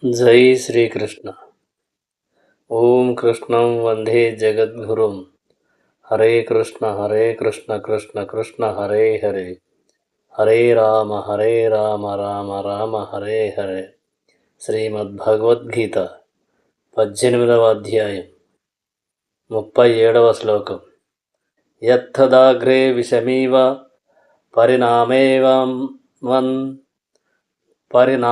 జై శ్రీకృష్ణ. ఓం కృష్ణం వందే జగద్గురుం. హరే కృష్ణ కృష్ణ కృష్ణ హరే హరే. హరే రామ రామ రామ హరే హరే. శ్రీమద్భగవద్గీత 18వ అధ్యాయం 37వ శ్లోకం. యత్తదాగ్రే విషమీవ పరిణామేవన్ పరిణామేన్మృతోపమం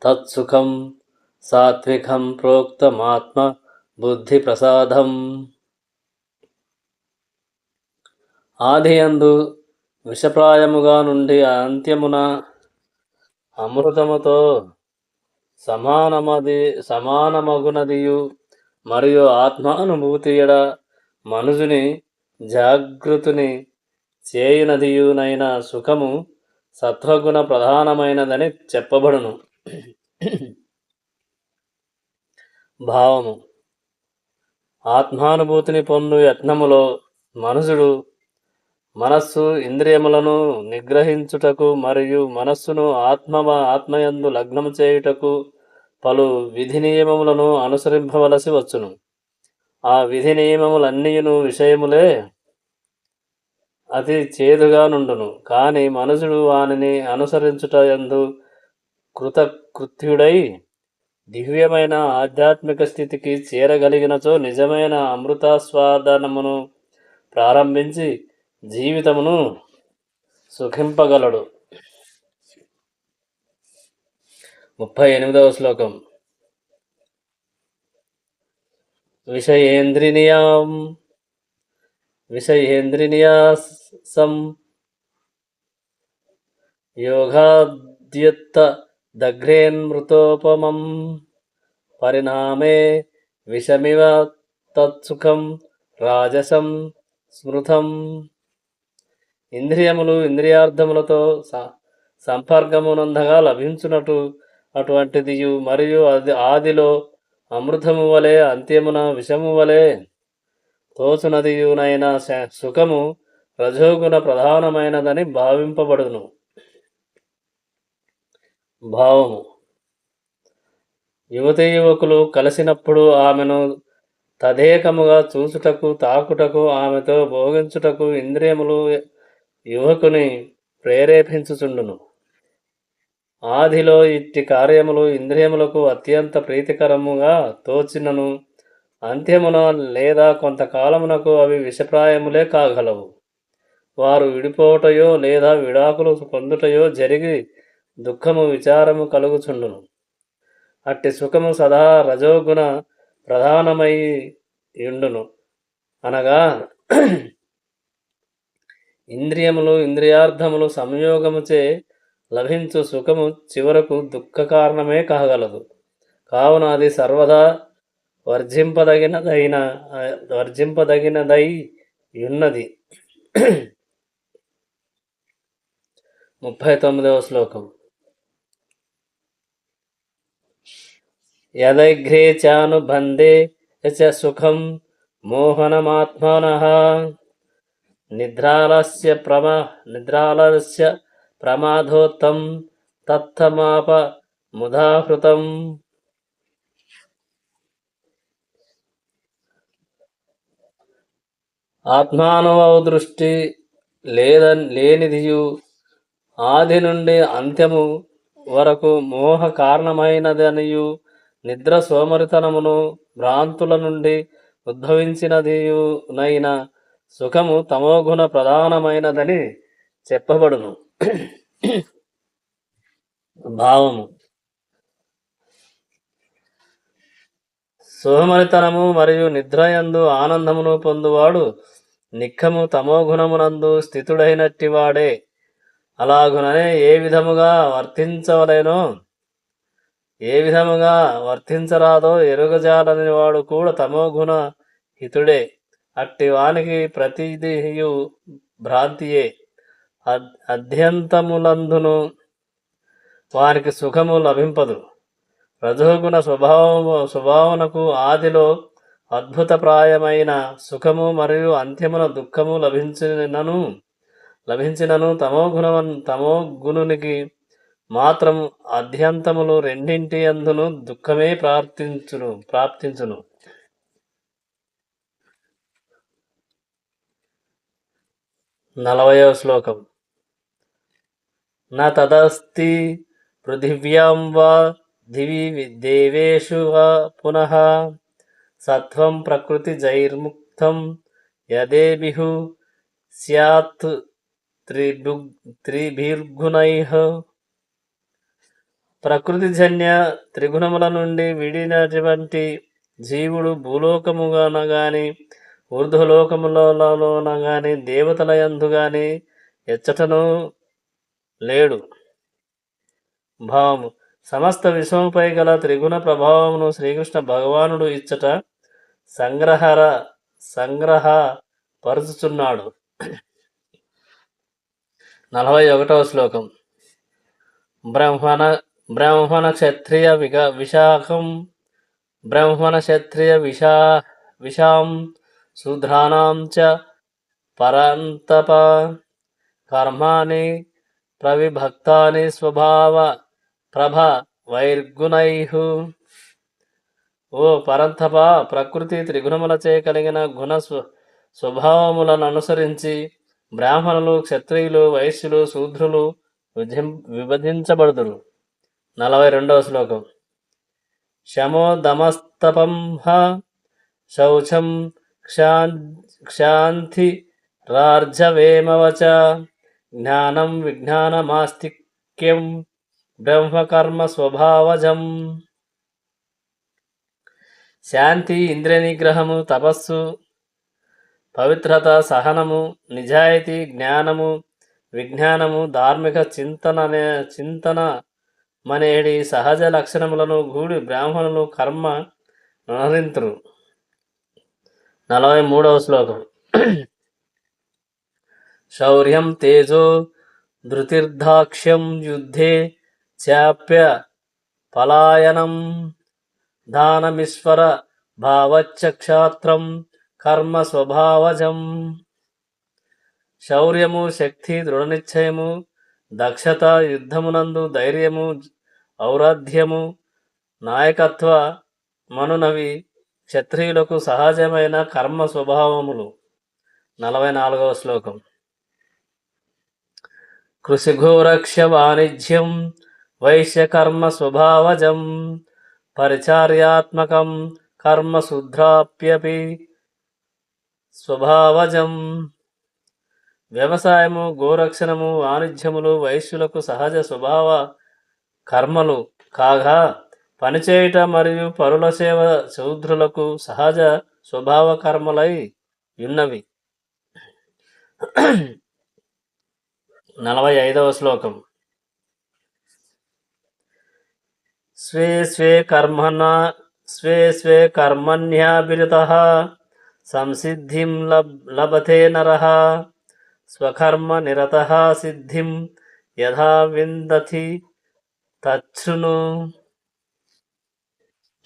తత్సుఖం సాత్వికం ప్రోక్తమాత్మ బుద్ధి ప్రసాదం. ఆదియందు విషప్రాయముగా నుండి అంత్యమున అమృతముతో సమానమగునదియు మరియు ఆత్మానుభూతి ఎడ మనుజుని జాగృతుని చేయునదియునైన సుఖము సత్వగుణ ప్రధానమైనదని చెప్పబడును. భావము: ఆత్మానుభూతిని పొందు యత్నములో మనుషుడు మనస్సు ఇంద్రియములను నిగ్రహించుటకు మరియు మనస్సును ఆత్మయందు లగ్నము చేయుటకు పలు విధి నియమములను అనుసరింపవలసి వచ్చును. ఆ విధి నియమములన్నీయును విషయములే అతి చేదుగా నుండును. కానీ మనుషుడు వానిని అనుసరించుట యందు కృతకృత్యుడై దివ్యమైన ఆధ్యాత్మిక స్థితికి చేరగలిగినచో నిజమైన అమృతాస్వాదనమును ప్రారంభించి జీవితమును సుఖింపగలడు. 38వ శ్లోకం. విషయేంద్రియాసం యోగాద్యుత్త దగ్రేన్మృతోపమం పరిణామే విషమివ తత్సుఖం రాజసం స్మృతం. ఇంద్రియములు ఇంద్రియార్థములతో సంపర్కమునందగా లభించునటు అటువంటిదియు మరియు ఆదిలో అమృతము వలె అంత్యమున విషము వలె తోచునదియునైన సుఖము రజోగుణ ప్రధానమైనదని భావింపబడును. భావము: యువకులు కలిసినప్పుడు ఆమెను తదేకముగా చూచుటకు తాకుటకు ఆమెతో భోగించుటకు ఇంద్రియములు యువకుని ప్రేరేపించుచుండును. ఆదిలో ఇట్టి కార్యములు ఇంద్రియములకు అత్యంత ప్రీతికరముగా తోచినను అంత్యమున లేదా కొంతకాలమునకు అవి విషప్రాయములే కాగలవు. వారు విడిపోవటయో లేదా విడాకులు పొందుటయో జరిగి దుఃఖము విచారము కలుగుచుండును. అట్టి సుఖము సదా రజోగుణ ప్రధానమై యుండును. అనగా ఇంద్రియములు ఇంద్రియార్థములు సంయోగముచే లభించు సుఖము చివరకు దుఃఖ కారణమే కాగలదు. కావున అది సర్వదా వర్జింపదగినదై ఉన్నది. 39వ శ్లోకం. యదగ్రే చానుబంధే చ సుఖం మోహనమాత్మనః నిద్రాలస్య ప్రమాదోత్తం తత్తమాప ముదాహృతం. ఆత్మానుభవ దృష్టి లేనిదియు ఆది నుండి అంత్యము వరకు మోహ కారణమైనదనియు నిద్ర సోమరితనమును భ్రాంతుల నుండి ఉద్భవించినదియునైన సుఖము తమోగుణ ప్రధానమైనదని చెప్పబడును. భావము: సోమరితనము మరియు నిద్రయందు ఆనందమును పొందువాడు నిఖము తమోగుణమునందు స్థితుడైనట్టివాడే. అలాగుననే ఏ విధముగా వర్తించరాదో ఎరుగజాలని వాడు కూడా తమోగుణ హితుడే. అట్టి వానికి ప్రతిదియు భ్రాంతియే. అద్యంతములందును వారికి సుఖము లభింపదు. రజోగుణ స్వభావనకు ఆదిలో అద్భుతప్రాయమైన సుఖము మరియు అంత్యమున దుఃఖము లభించినను లభించినను తమోగుణునికి మాత్రం అధ్యంతములు రెండింటి అందును దుఃఖమే ప్రాప్తించును. 40వ శ్లోకం. న తదస్తి పృథివ్యాం వా దివి దేవేషు వా పునః సత్వం ప్రకృతి జైర్ముక్తం యదేభిః స్యాత్ త్రిభిర్గుణైః. ప్రకృతిజన్య త్రిగుణముల నుండి విడినటువంటి జీవుడు భూలోకముగాన గాని ఊర్ధ్వలోకములలోన గాని దేవతల యందు గాని ఎచ్చటను లేడు. భావము. సమస్త విశ్వముపై గల త్రిగుణ ప్రభావమును శ్రీకృష్ణ భగవానుడు ఇచ్చట సంగ్రహ పరుచుచున్నాడు. 41వ శ్లోకం. బ్రాహ్మణ క్షత్రియ విశాఖం బ్రాహ్మణ క్షత్రియ విషాం శూద్రాణం చ పరంతప కర్మాణి ప్రవిభక్తాని స్వభావ ప్రభ వైర్గుణైః. ఓ పరంతప, ప్రకృతి త్రిగుణములచే కలిగిన గుణ స్వభావములను అనుసరించి బ్రాహ్మణులు, క్షత్రియులు, వైశ్యులు, శూద్రులు విభజించబడుదురు. 42వ శ్లోకం. శమో దమస్తపంహ శౌచం క్షాంతి రార్జవేమవచ జ్ఞానం విజ్ఞానమాస్తిక్యం బ్రహ్మకర్మ స్వభావజం. శాంతి, ఇంద్రియ నిగ్రహము, తపస్సు, పవిత్రత, సహనము, నిజాయితీ, జ్ఞానము, విజ్ఞానము, ధార్మిక చింతన మనేడి సహజ లక్షణములను గూడి బ్రాహ్మణులు కర్మ నరింతురు. 43వ శ్లోకం. శౌర్యం తేజో ధృతిర్దాక్ష్యం యుద్ధే చాప్య పలాయనం దానమీశ్వర భావచ్చ క్షాత్రం కర్మ స్వభావజం. శౌర్యము, శక్తి, దృఢనిశ్చయము, దక్షత, యుద్ధమునందు ధైర్యము, ఔరాధ్యము, నాయకత్వ మనునవి క్షత్రియులకు సహజమైన కర్మ స్వభావములు. 44వ శ్లోకం. కృషిఘోరక్ష వాణిజ్యం వైశ్యకర్మ స్వభావజం పరిచార్యాత్మకం కర్మ శూద్రాప్యపి స్వభావజం. వ్యవసాయము, గోరక్షణము, వాణిజ్యములు వైశ్యులకు సహజ స్వభావ కర్మలు కాగా పనిచేయుట మరియు పరుల సేవ శూద్రులకు సహజ స్వభావ కర్మలై ఉన్నవి. 45వ శ్లోకం. స్వే స్వే కర్మణ్యాభిరతః సంసిద్ధిం లభతే నరః స్వకర్మ నిరతః సిద్ధిం యథా విందతి తచ్ఛృణు.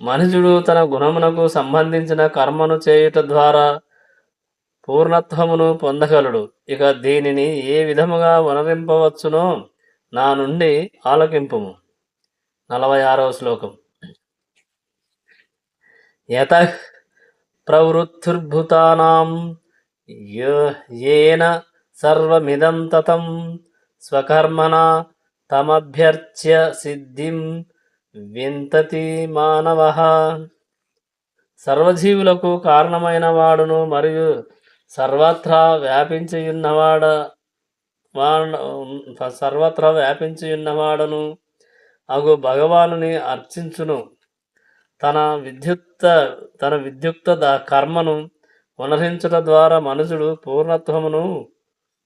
మనుజుడు తన గుణమునకు సంబంధించిన కర్మను చేయుట ద్వారా పూర్ణత్వమును పొందగలడు. ఇక దీనిని ఏ విధముగా వనరింపవచ్చునో నా నుండి ఆలకింపుము. 46వ శ్లోకం. యతః ప్రవృత్తిర్భూతానాం యేన సర్వమిదం తతం స్వకర్మణా తమభ్యర్చ్య సిద్ధిం వింతతి మానవః. సర్వజీవులకు కారణమైన వాడును మరియు సర్వత్రా వ్యాపించియున్నవాడను అగు భగవానుని అర్చించును. తన విద్యుక్త కర్మను పునరించుట ద్వారా మనుషుడు పూర్ణత్వమును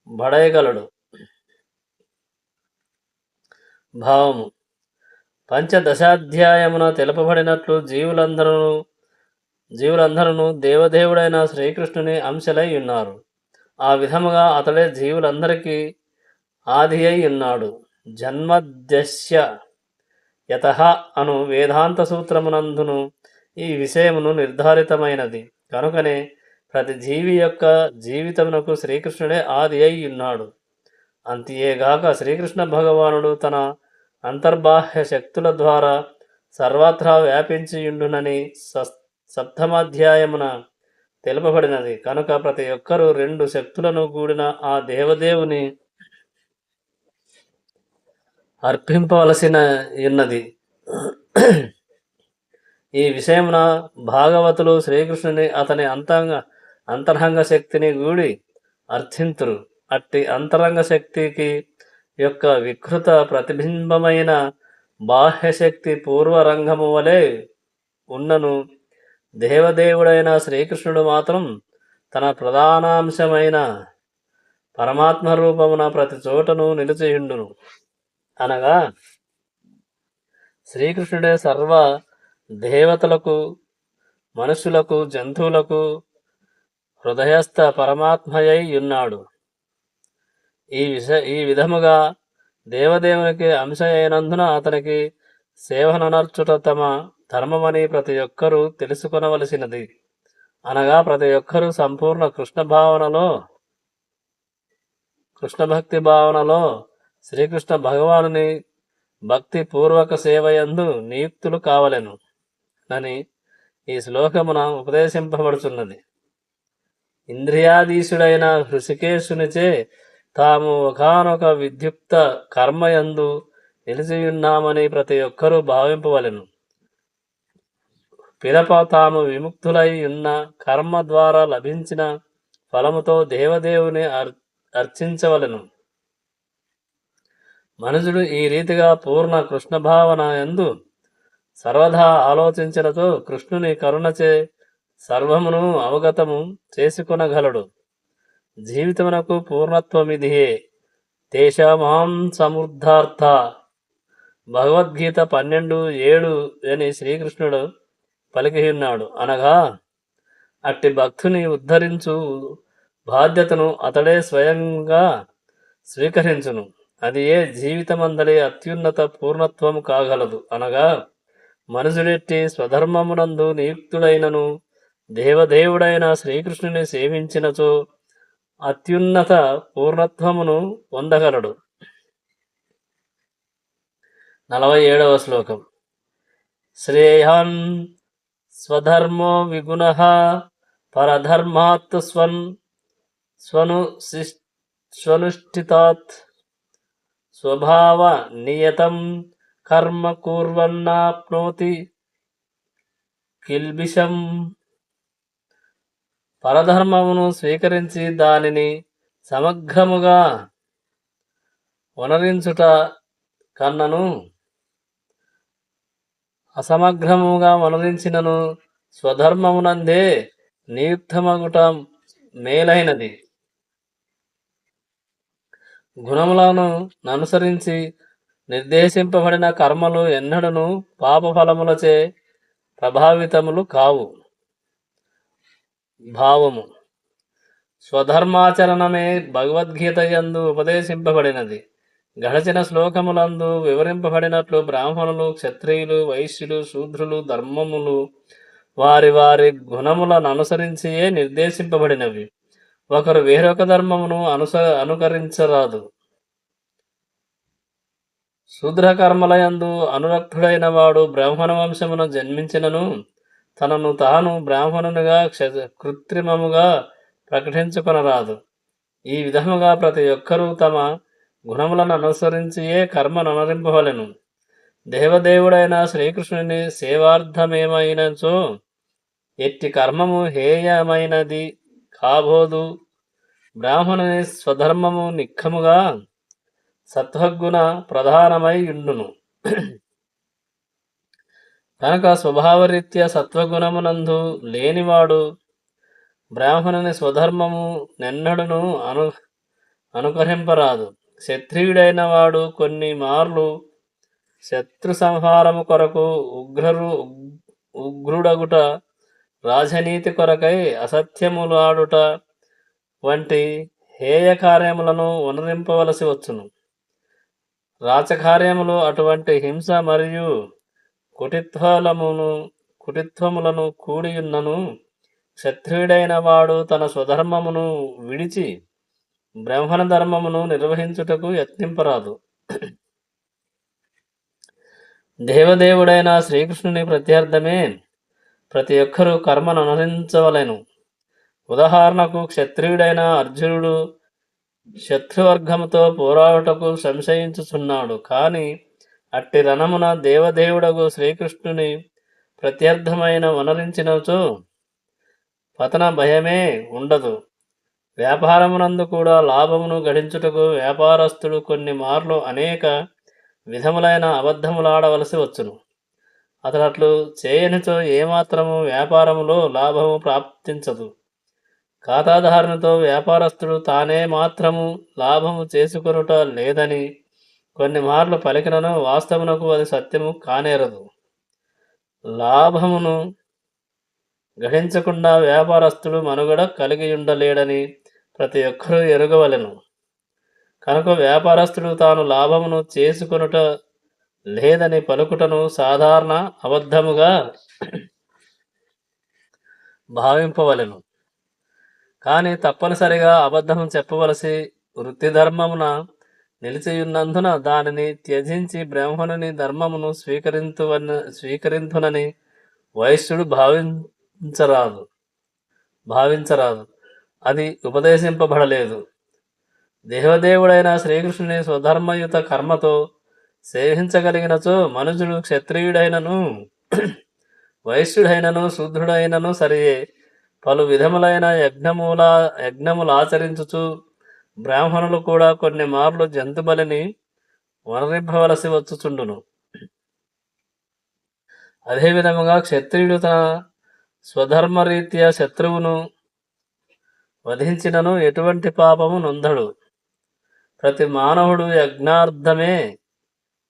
బడయగలడు. భావము. పంచదశాధ్యాయమున తెలుపబడినట్లు జీవులందరూ దేవదేవుడైన శ్రీకృష్ణుని అంశలై ఉన్నారు. ఆ విధముగా అతడే జీవులందరికీ ఆది అయి ఉన్నాడు. జన్మద్యస్య యతః అను వేదాంత సూత్రమునందును ఈ విషయమును నిర్ధారితమైనది. కనుకనే ప్రతి జీవి యొక్క జీవితమునకు శ్రీకృష్ణుడే ఆది అయి ఉన్నాడు. అంతేగాక శ్రీకృష్ణ భగవానుడు తన అంతర్బాహ్య శక్తుల ద్వారా సర్వత్రా వ్యాపించియుండునని సప్తమాధ్యాయమున తెలుపబడినది. కనుక ప్రతి ఒక్కరూ రెండు శక్తులను కూడిన ఆ దేవదేవుని అర్పింపవలసిన ఉన్నది. ఈ విషయమున భాగవతులు శ్రీకృష్ణుని అతని అంతరంగ శక్తిని గూడి అర్థింతురు. అట్టి అంతరంగ శక్తికి యొక్క వికృత ప్రతిబింబమైన బాహ్యశక్తి పూర్వరంగము వలె ఉన్నను. దేవదేవుడైన శ్రీకృష్ణుడు మాత్రం తన ప్రధానాంశమైన పరమాత్మ రూపమున ప్రతి చోటను నిలిచియుండును. అనగా శ్రీకృష్ణుడే సర్వ దేవతలకు, మనుషులకు, జంతువులకు హృదయస్థ పరమాత్మయై ఉన్నాడు. ఈ విధముగా దేవదేవునికి అంశ అయినందున అతనికి సేవననర్చుట తమ ధర్మమని ప్రతి ఒక్కరూ తెలుసుకొనవలసినది. అనగా ప్రతి ఒక్కరూ సంపూర్ణ కృష్ణ భక్తి భావనలో శ్రీకృష్ణ భగవానుని భక్తి పూర్వక సేవయందు నియుక్తులు కావలెను అని ఈ శ్లోకమున ఉపదేశింపబడుతున్నది. ఇంద్రియాధీశుడైన హృషికేశునిచే తాము ఒకానొక విద్యుక్త కర్మయందు నిలిచియున్నామని ప్రతి ఒక్కరూ భావింపవలెను. పిదప తాము విముక్తులై ఉన్న కర్మ ద్వారా లభించిన ఫలముతో దేవదేవుని అర్చించవలెను. మనుషుడు ఈ రీతిగా పూర్ణ కృష్ణ భావన యందు సర్వదా ఆలోచించినతో కృష్ణుని కరుణచే సర్వమును అవగతము చేసుకొనగలడు. జీవితమునకు పూర్ణత్వమిదియే. తేషామాం సమృద్ధార్థ భగవద్గీత 12:7 అని శ్రీకృష్ణుడు పలికియున్నాడు. అనగా అట్టి భక్తుని ఉద్ధరించు బాధ్యతను అతడే స్వయంగా స్వీకరించును. అది ఏ జీవితమందలి అత్యున్నత పూర్ణత్వము కాగలదు. అనగా మనుషుడెట్టి స్వధర్మమునందు నియుక్తుడైనను దేవదేవుడైన శ్రీకృష్ణుని సేవించినచో అత్యున్నత పూర్ణత్వమును పొందగలడు. 47వ శ్లోకం. శ్రేయాన్ స్వధర్మో విగుణః పరధర్మాత్ స్వనుష్ఠితాత్ స్వభావ నియతం కర్మ కుర్వన్నాప్నోతి కిల్బిషం. పరధర్మమును స్వీకరించి దానిని సమగ్రముగా వనరించుట కన్నను అసమగ్రముగా వనరించినను స్వధర్మమునందే నియుక్తమగుట మేలైనది. గుణములను అనుసరించి నిర్దేశింపబడిన కర్మలు ఎన్నడను పాపఫలములచే ప్రభావితములు కావు. భావము. స్వధర్మాచరణమే భగవద్గీత యందు ఉపదేశింపబడినది. గడచిన శ్లోకములందు వివరింపబడినట్లు బ్రాహ్మణులు, క్షత్రియులు, వైశ్యులు, శూద్రులు ధర్మములు వారి వారి గుణములను అనుసరించియే నిర్దేశింపబడినవి. ఒకరు వేరొక ధర్మమును అనుకరించరాదు. శూద్రకర్మలయందు అనురక్తుడైన వాడు బ్రాహ్మణ వంశమును జన్మించినను తనను తాను బ్రాహ్మణునిగా కృత్రిమముగా ప్రకటించుకొనరాదు. ఈ విధముగా ప్రతి ఒక్కరూ తమ గుణములను అనుసరించియే కర్మను అనురింపవలెను. దేవదేవుడైన శ్రీకృష్ణుని సేవార్థమేమైనచో ఎట్టి కర్మము హేయమైనది కాబోదు. బ్రాహ్మణుని స్వధర్మము నిఖముగా సత్వగుణ ప్రధానమై ఉండును. కనుక స్వభావరీత్యా సత్వగుణమునందు లేనివాడు బ్రాహ్మణుని స్వధర్మము నెన్నడును అనుకరింపరాదు. క్షత్రియుడైన వాడు కొన్ని మార్లు శత్రు సంహారము కొరకు ఉగ్రుడగుట, రాజనీతి కొరకై అసత్యములాడుట వంటి హేయ కార్యములను వనరింపవలసి వచ్చును. రాచకార్యములు అటువంటి హింస మరియు కుటిత్వములను కూడియున్నను క్షత్రియుడైన వాడు తన స్వధర్మమును విడిచి బ్రాహ్మణ ధర్మమును నిర్వహించుటకు యత్నింపరాదు. దేవదేవుడైన శ్రీకృష్ణుని ప్రత్యర్థమే ప్రతి ఒక్కరూ కర్మను అనుసరించవలెను. ఉదాహరణకు క్షత్రియుడైన అర్జునుడు శత్రువర్గముతో పోరాడుటకు సంశయించుచున్నాడు. కాని అట్టి రణమున దేవదేవుడగు శ్రీకృష్ణుని ప్రత్యర్థమైన వనరించినచో పతన భయమే ఉండదు. వ్యాపారమునందు కూడా లాభమును గడించుటకు వ్యాపారస్తుడు కొన్ని మార్లు అనేక విధములైన అబద్ధములాడవలసి వచ్చును. అతడట్లు చేయనిచో ఏమాత్రము వ్యాపారములో లాభము ప్రాప్తించదు. ఖాతాధారునితో వ్యాపారస్తుడు తానే మాత్రము లాభము చేసుకొనుట లేదని కొన్ని మార్లు పలికినను వాస్తవమునకు అది సత్యము కానేరదు. లాభమును గడించకుండా వ్యాపారస్తుడు మనుగడ కలిగియుండలేడని ప్రతి ఒక్కరూ ఎరుగవలెను. కనుక వ్యాపారస్తుడు తాను లాభమును చేసుకొనుట లేదని పలుకుటను సాధారణ అబద్ధముగా భావింపవలెను. కానీ తప్పనిసరిగా అబద్ధము చెప్పవలసి వృత్తి ధర్మమున నిలిచియున్నందున దానిని త్యజించి బ్రాహ్మణుని ధర్మమును స్వీకరింతునని వైశ్యుడు భావించరాదు. అది ఉపదేశింపబడలేదు. దేవదేవుడైన శ్రీకృష్ణుని స్వధర్మయుత కర్మతో సేవించగలిగినచో మనుషుడు క్షత్రియుడైనను వైశ్యుడైనను శూద్రుడైనను సరియే పలు విధములైన యజ్ఞములాచరించుచు బ్రాహ్మణులు కూడా కొన్ని మార్లు జంతుబలిని వనరింపవలసి వచ్చుచుండును. అదేవిధముగా క్షత్రియుడు తన స్వధర్మరీత్యా శత్రువును వధించినను ఎటువంటి పాపము నొందడు. ప్రతి మానవుడు యజ్ఞార్థమే,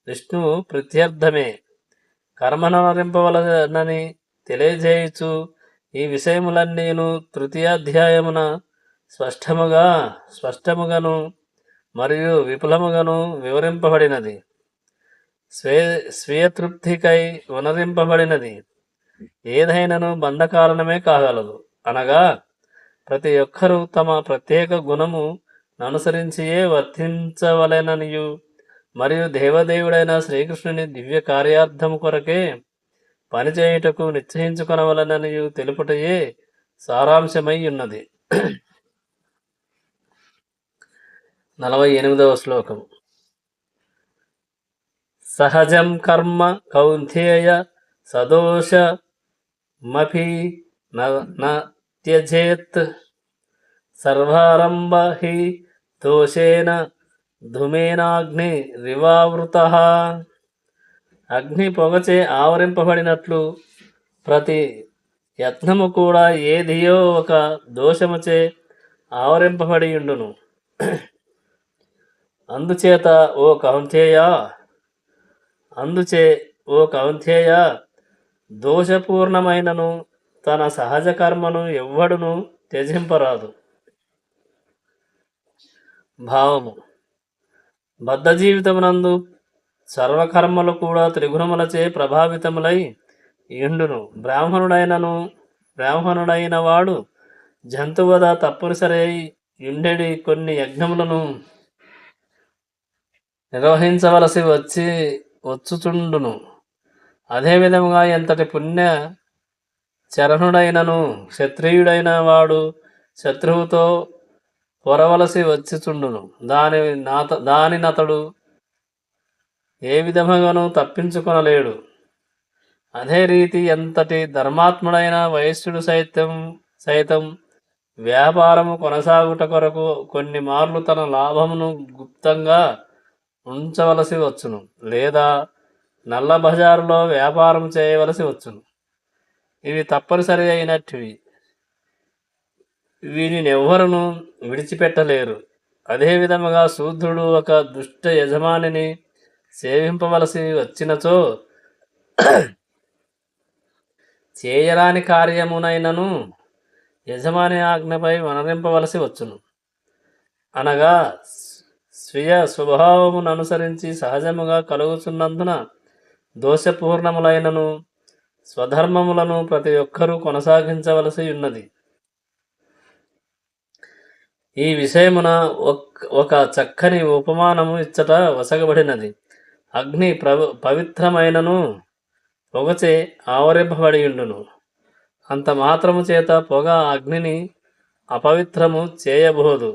విష్ణువు ప్రీత్యర్థమే కర్మనరింపవలనని తెలియజేయుచు ఈ విషయములన్నీను తృతీయాధ్యాయమున స్పష్టముగాను మరియు విపులముగాను వివరింపబడినది. స్వీయతృప్తికై వనరింపబడినది. ఏదైనను బంధకారణమే కాగలదు. అనగా ప్రతి ఒక్కరూ తమ ప్రత్యేక గుణము అనుసరించియే వర్తించవలెననియు మరియు దేవదేవుడైన శ్రీకృష్ణుని దివ్య కార్యార్థము కొరకే పనిచేయుటకు నిశ్చయించుకొనవలననియు తెలుపుటయే సారాంశమై ఉన్నది. 48వ శ్లోకం. సహజం కర్మ కౌంతేయ సదోషమపి న త్యజేత్ సర్వారంభ హి దోషేన ధూమేనాగ్ని రివావృతః. అగ్ని పొగచే ఆవరింపబడినట్లు ప్రతి యత్నము కూడా ఏదియో ఒక దోషముచే ఆవరింపబడియుండును. అందుచే ఓ కౌంతేయ దోషపూర్ణమైనను తన సహజ కర్మను ఎవ్వడును త్యజింపరాదు. భావము. బద్ధ జీవితమునందు సర్వకర్మలు కూడా త్రిగుణములచే ప్రభావితములై ఇండును. బ్రాహ్మణుడైన వాడు జంతువద తప్పనిసరి ఉండెడి కొన్ని యజ్ఞములను నిర్వహించవలసి వచ్చుచుండును. అదేవిధముగా ఎంతటి పుణ్య చరణుడైనను క్షత్రియుడైన వాడు శత్రువుతో పొరవలసి వచ్చుచుండును. దానినతడు ఏ విధముగాను తప్పించుకొనలేడు. అదే రీతి ఎంతటి ధర్మాత్ముడైన వైశ్యుడు సైతం వ్యాపారము కొనసాగుట కొరకు కొన్ని మార్లు తన లాభమును గుప్తంగా ఉంచవలసి వచ్చును, లేదా నల్ల బజారులో వ్యాపారం చేయవలసి వచ్చును. ఇవి తప్పనిసరి అయినటివి. వీనినెవ్వరును విడిచిపెట్టలేరు. అదేవిధముగా శూద్రుడు ఒక దుష్ట యజమానిని సేవింపవలసి వచ్చినచో చేయరాని కార్యమునైనను యజమాని ఆజ్ఞపై వనరింపవలసి వచ్చును. అనగా స్వీయ స్వభావమును అనుసరించి సహజముగా కలుగుచున్నందున దోషపూర్ణములైనను స్వధర్మములను ప్రతి ఒక్కరూ కొనసాగించవలసి ఉన్నది. ఈ విషయమున ఒక చక్కని ఉపమానము ఇచ్చట వసగబడినది. అగ్ని పవిత్రమైనను పొగచే ఆవరింపబడియుండును. అంత మాత్రము చేత పొగ అగ్నిని అపవిత్రము చేయబోదు.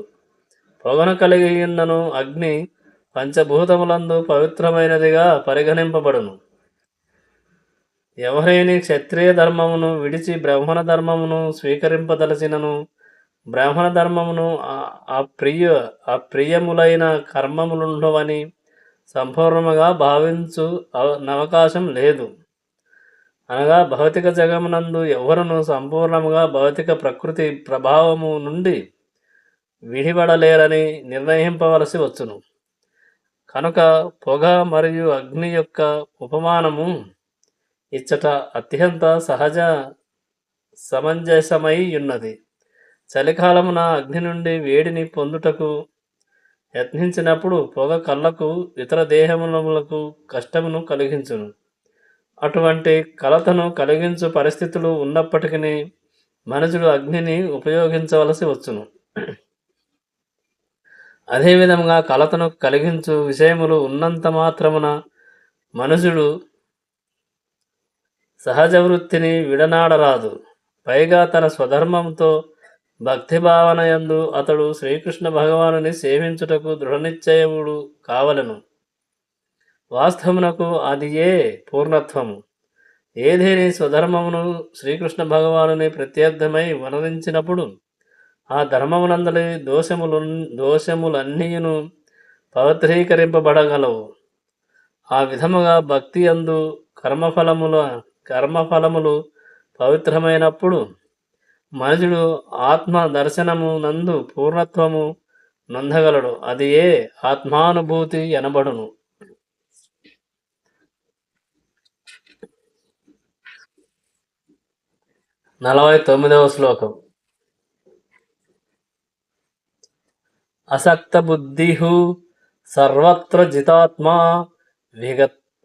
పొగను కలిగియున్నను అగ్ని పంచభూతములందు పవిత్రమైనదిగా పరిగణింపబడును. ఎవరైనా క్షత్రియ ధర్మమును విడిచి బ్రాహ్మణ ధర్మమును స్వీకరింపదలచినను బ్రాహ్మణ ధర్మమును అప్రియములైన కర్మములుండవని సంపూర్ణముగా భావించు అవకాశం లేదు. అనగా భౌతిక జగమునందు ఎవరును సంపూర్ణముగా భౌతిక ప్రకృతి ప్రభావము నుండి విడిపడలేరని నిర్ణయింపవలసి వచ్చును. కనుక పొగ మరియు అగ్ని యొక్క ఉపమానము ఇచ్చట అత్యంత సమంజసమై ఉన్నది. చలికాలమున అగ్ని నుండి వేడిని పొందుటకు యత్నించినప్పుడు పొగ కళ్ళకు ఇతర దేహములకు కష్టమును కలిగించును. అటువంటి కలతను కలిగించు పరిస్థితులు ఉన్నప్పటికీ మనుషుడు అగ్నిని ఉపయోగించవలసి వచ్చును. అదేవిధంగా కలతను కలిగించు విషయములు ఉన్నంత మాత్రమున మనుషుడు సహజ వృత్తిని విడనాడరాదు. పైగా తన స్వధర్మంతో భక్తిభావన యందు అతడు శ్రీకృష్ణ భగవానుని సేవించుటకు దృఢనిశ్చయముడు కావలను. వాస్తవమునకు అది ఏ పూర్ణత్వము. ఏదేని స్వధర్మమును శ్రీకృష్ణ భగవానుని ప్రత్యర్థమై వర్ణించినప్పుడు ఆ ధర్మమునందలి దోషములన్నీయును పవిత్రీకరింపబడగలవు. ఆ విధముగా భక్తి యందు కర్మఫలములు పవిత్రమైనప్పుడు మనుషుడు ఆత్మ దర్శనము నందు పూర్ణత్వము నొందగలడు. అది ఏ ఆత్మానుభూతి ఎనబడును. 49వ శ్లోకం. అసక్త బుద్ధిః సర్వత్ర జితాత్మా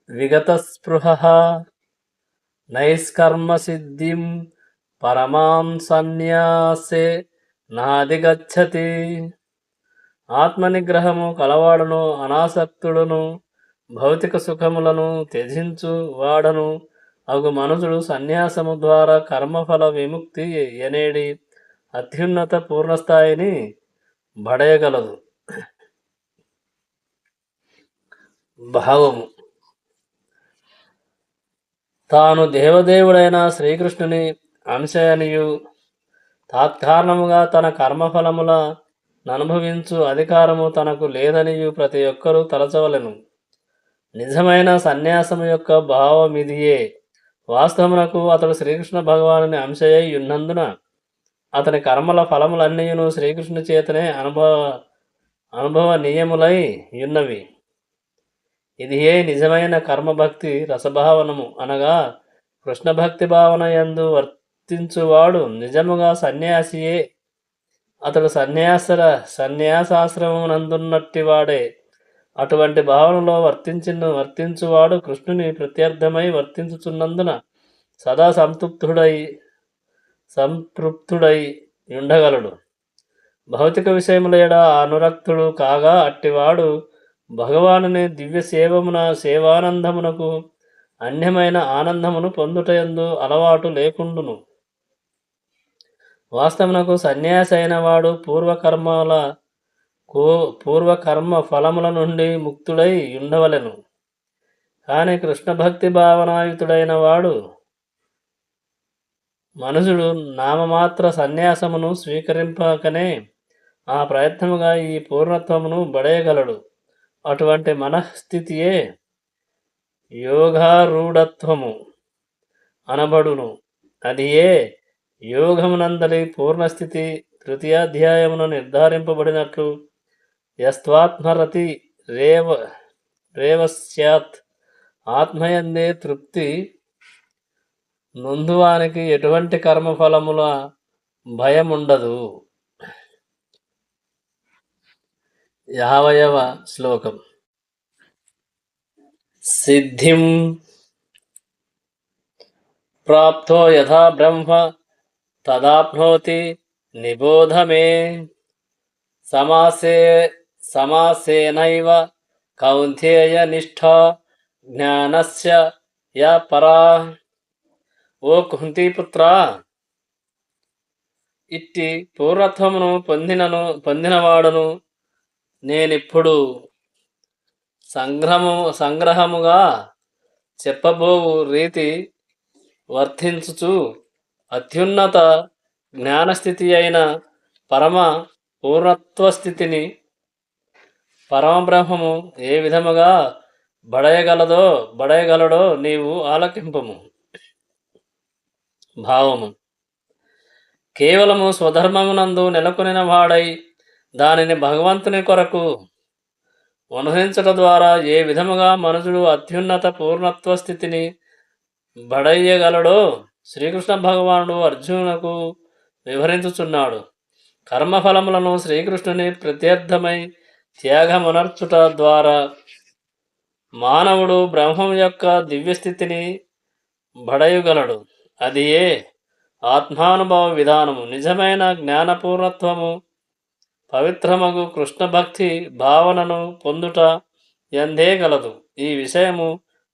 విగత స్పృహః నైష్కర్మ సిద్ధిం పరమాం సన్యాసే నాధిగచ్చతి. ఆత్మనిగ్రహము కలవాడను అనాసక్తుడును భౌతిక సుఖములను త్యజించు వాడను అగు మనుషుడు సన్యాసము ద్వారా కర్మఫల విముక్తి ఎనేడి అత్యున్నత పూర్ణస్థాయిని బడయగలదు. భావము: తాను దేవదేవుడైన శ్రీకృష్ణుని అంశయనియు తాత్కారణముగా తన కర్మఫలముల ననుభవించు అధికారము తనకు లేదనియు ప్రతి ఒక్కరూ తలచవలెను. నిజమైన సన్యాసము యొక్క భావమిదియే. వాస్తవమునకు అతడు శ్రీకృష్ణ భగవానుని అంశయై ఉన్నందున అతని కర్మల ఫలములన్నీయును శ్రీకృష్ణుని చేతనే అనుభవనీయములై ఉన్నవి. ఇది ఏ నిజమైన కర్మభక్తి రసభావనము. అనగా కృష్ణభక్తి భావన యందు వర్తించువాడు నిజముగా సన్యాసియే. అతడు సన్యాసాశ్రమమునందున్నట్టివాడే. అటువంటి భావనలో వర్తించువాడు కృష్ణుని ప్రత్యర్థమై వర్తించుచున్నందున సదా సంతృప్తుడై ఉండగలడు. భౌతిక విషయముల ఎడ అనురక్తుడు కాగా అట్టివాడు భగవానుని దివ్య సేవానందమునకు అన్యమైన ఆనందమును పొందుటయందు అలవాటు లేకుండును. వాస్తవమునకు సన్యాసి అయిన వాడు పూర్వకర్మ ఫలముల నుండి ముక్తుడై ఉండవలెను. కానీ కృష్ణభక్తి భావనాయుతుడైన వాడు మనుషుడు నామమాత్ర సన్యాసమును స్వీకరింపకనే ఆ ప్రయత్నముగా ఈ పూర్ణత్వమును బడయగలడు. అటువంటి మనఃస్థితియే యోగారూఢత్వము అనబడును. అది ఏ యోగమునందలి పూర్ణస్థితి. తృతీయాధ్యాయమున నిర్ధారింపబడినట్లు యస్త్వాత్మరతి రేవ స్యాత్. ఆత్మయందే తృప్తి నొందువానికి ఎటువంటి కర్మఫలముల భయముండదు. 50వ శ్లోకం. సిద్ధిం ప్రాప్తో యథా బ్రహ్మ తదాప్నోతి నిబోధ మే. సమాసే సమాసేనైవ కౌంతేయ నిష్ఠా జ్ఞానస్య యా పరా. ఓ కుంతీపుత్ర, ఇట్టి పూర్ణత్వమును పొందినవాడును నేనిప్పుడు సంగ్రహముగా చెప్పబోవు రీతి వర్తించుచు అత్యున్నత జ్ఞానస్థితి అయిన పరమ పూర్ణత్వస్థితిని పరమబ్రహ్మము ఏ విధముగా బడయగలడో నీవు ఆలకింపము. భావము: కేవలము స్వధర్మమునందు నెలకొనిన వాడై దానిని భగవంతుని కొరకు అనుసరించట ద్వారా ఏ విధముగా మనుషుడు అత్యున్నత పూర్ణత్వ స్థితిని బడయ్యగలడో శ్రీకృష్ణ భగవానుడు అర్జునునకు వివరించుచున్నాడు. కర్మఫలములను శ్రీకృష్ణుని ప్రత్యర్థమై త్యాగమునర్చుట ద్వారా మానవుడు బ్రహ్మం యొక్క దివ్యస్థితిని బడయగలడు. అది ఏ ఆత్మానుభవ విధానము. నిజమైన జ్ఞానపూర్ణత్వము పవిత్రమగు కృష్ణ భక్తి భావనను పొందుట ఎందే గలదు. ఈ విషయము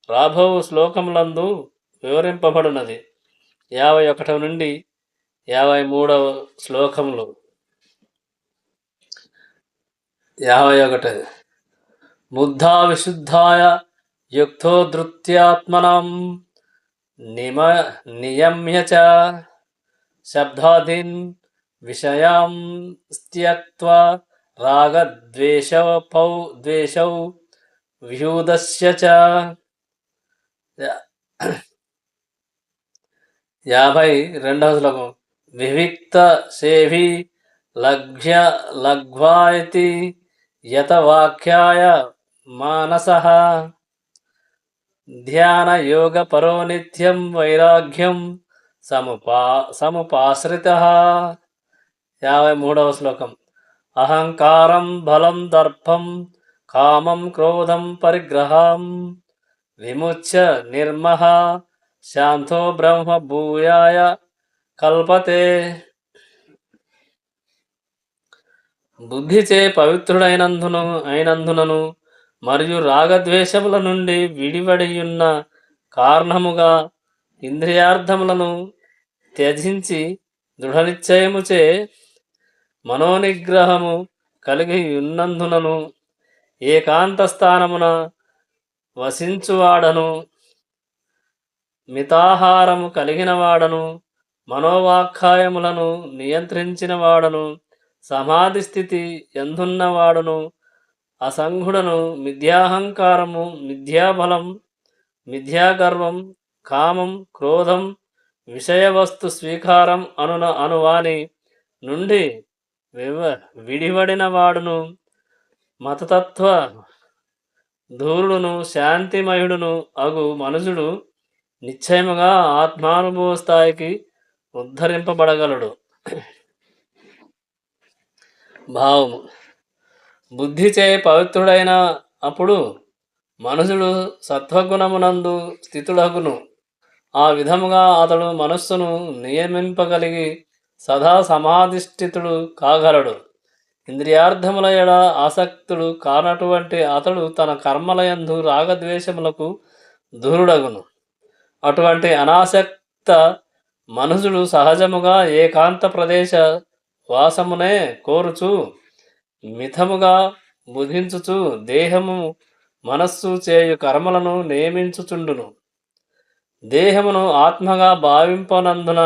రాబో శ్లోకములందు వివరింపబడినది. 51 నుండి 53 శ్లోకములు. 51. బుద్ధా విశుద్ధాయ యుక్తో ధృత్యాత్మనం నియమ్య చ శబ్దాదీన్ విషయాం త్యక్త్వా ద్వేషౌ వ్యూదస్య చ. 52వ శ్లోకం. వివిక్త సేవి లఘ్వాయతి యత వాక్యాయ మానసః ధ్యాన యోగ పరో నిత్యం వైరాగ్యం సముపాశ్రితః. 53వ శ్లోకం. అహంకారం బలం దర్పం కామం క్రోధం పరిగ్రహం విముచ్య నిర్మః శాంతో బ్రహ్మ భూయాయ కల్పతే. బుద్ధిచే పవిత్రుడైనందునను మరియు రాగద్వేషముల నుండి విడివడియున్న కారణముగా ఇంద్రియార్థములను త్యజించి దృఢనిశ్చయముచే మనోనిగ్రహము కలిగి ఉన్నందునను ఏకాంత స్థానమున వసించువాడను మితాహారము కలిగిన వాడను మనోవాక్కాయములను నియంత్రించిన వాడను సమాధి స్థితి ఎందున్నవాడును అసంగుడను మిథ్యాహంకారము మిథ్యాబలం మిథ్యాగర్వం కామం క్రోధం విషయవస్తు స్వీకారం అనువాని నుండి విడివడిన వాడును మతతత్వ ధూరుడును శాంతిమయుడును అగు మనుషుడు నిశ్చయముగా ఆత్మానుభవ స్థాయికి ఉద్ధరింపబడగలడు. భావము: బుద్ధిచే పవిత్రుడైన అప్పుడు మనుషుడు సత్వగుణమునందు స్థితుడగును. ఆ విధముగా అతడు మనస్సును నియమింపగలిగి సదా సమాధిష్ఠితుడు కాగలడు. ఇంద్రియార్థముల ఎడ ఆసక్తుడు కానటువంటి అతడు తన కర్మలయందు రాగద్వేషములకు దూరుడగును. అటువంటి అనాసక్త మనుషుడు సహజముగా ఏకాంత ప్రదేశ వాసమునే కోరుచు మితముగా బుధించుచు దేహము మనస్సు చేయు కర్మలను నియమించుచుండును. దేహమును ఆత్మగా భావింపనందున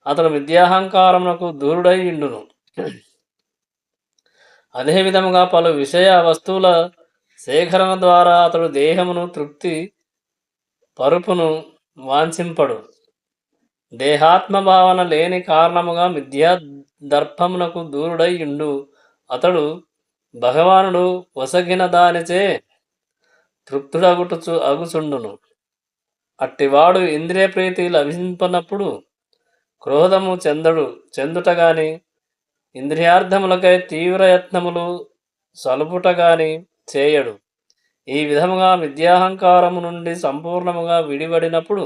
అతడు మిథ్యాహంకారమునకు దూరుడై ఉండును. అదేవిధముగా పలు విషయ వస్తువుల సేకరణ ద్వారా అతడు దేహమును తృప్తి పరుపును వాంఛింపడు. దేహాత్మ భావన లేని కారణముగా మిథ్యా దర్పమునకు దూరుడై ఉండు అతడు భగవానుడు వసగిన దానిచే అగుచుండును. అట్టివాడు ఇంద్రియ ప్రీతి లభింపనప్పుడు క్రోధము చెందుట గాని ఇంద్రియార్థములకై తీవ్రయత్నములు సలుపుట గాని చేయడు. ఈ విధముగా మిథ్యాహంకారము నుండి సంపూర్ణముగా విడివడినప్పుడు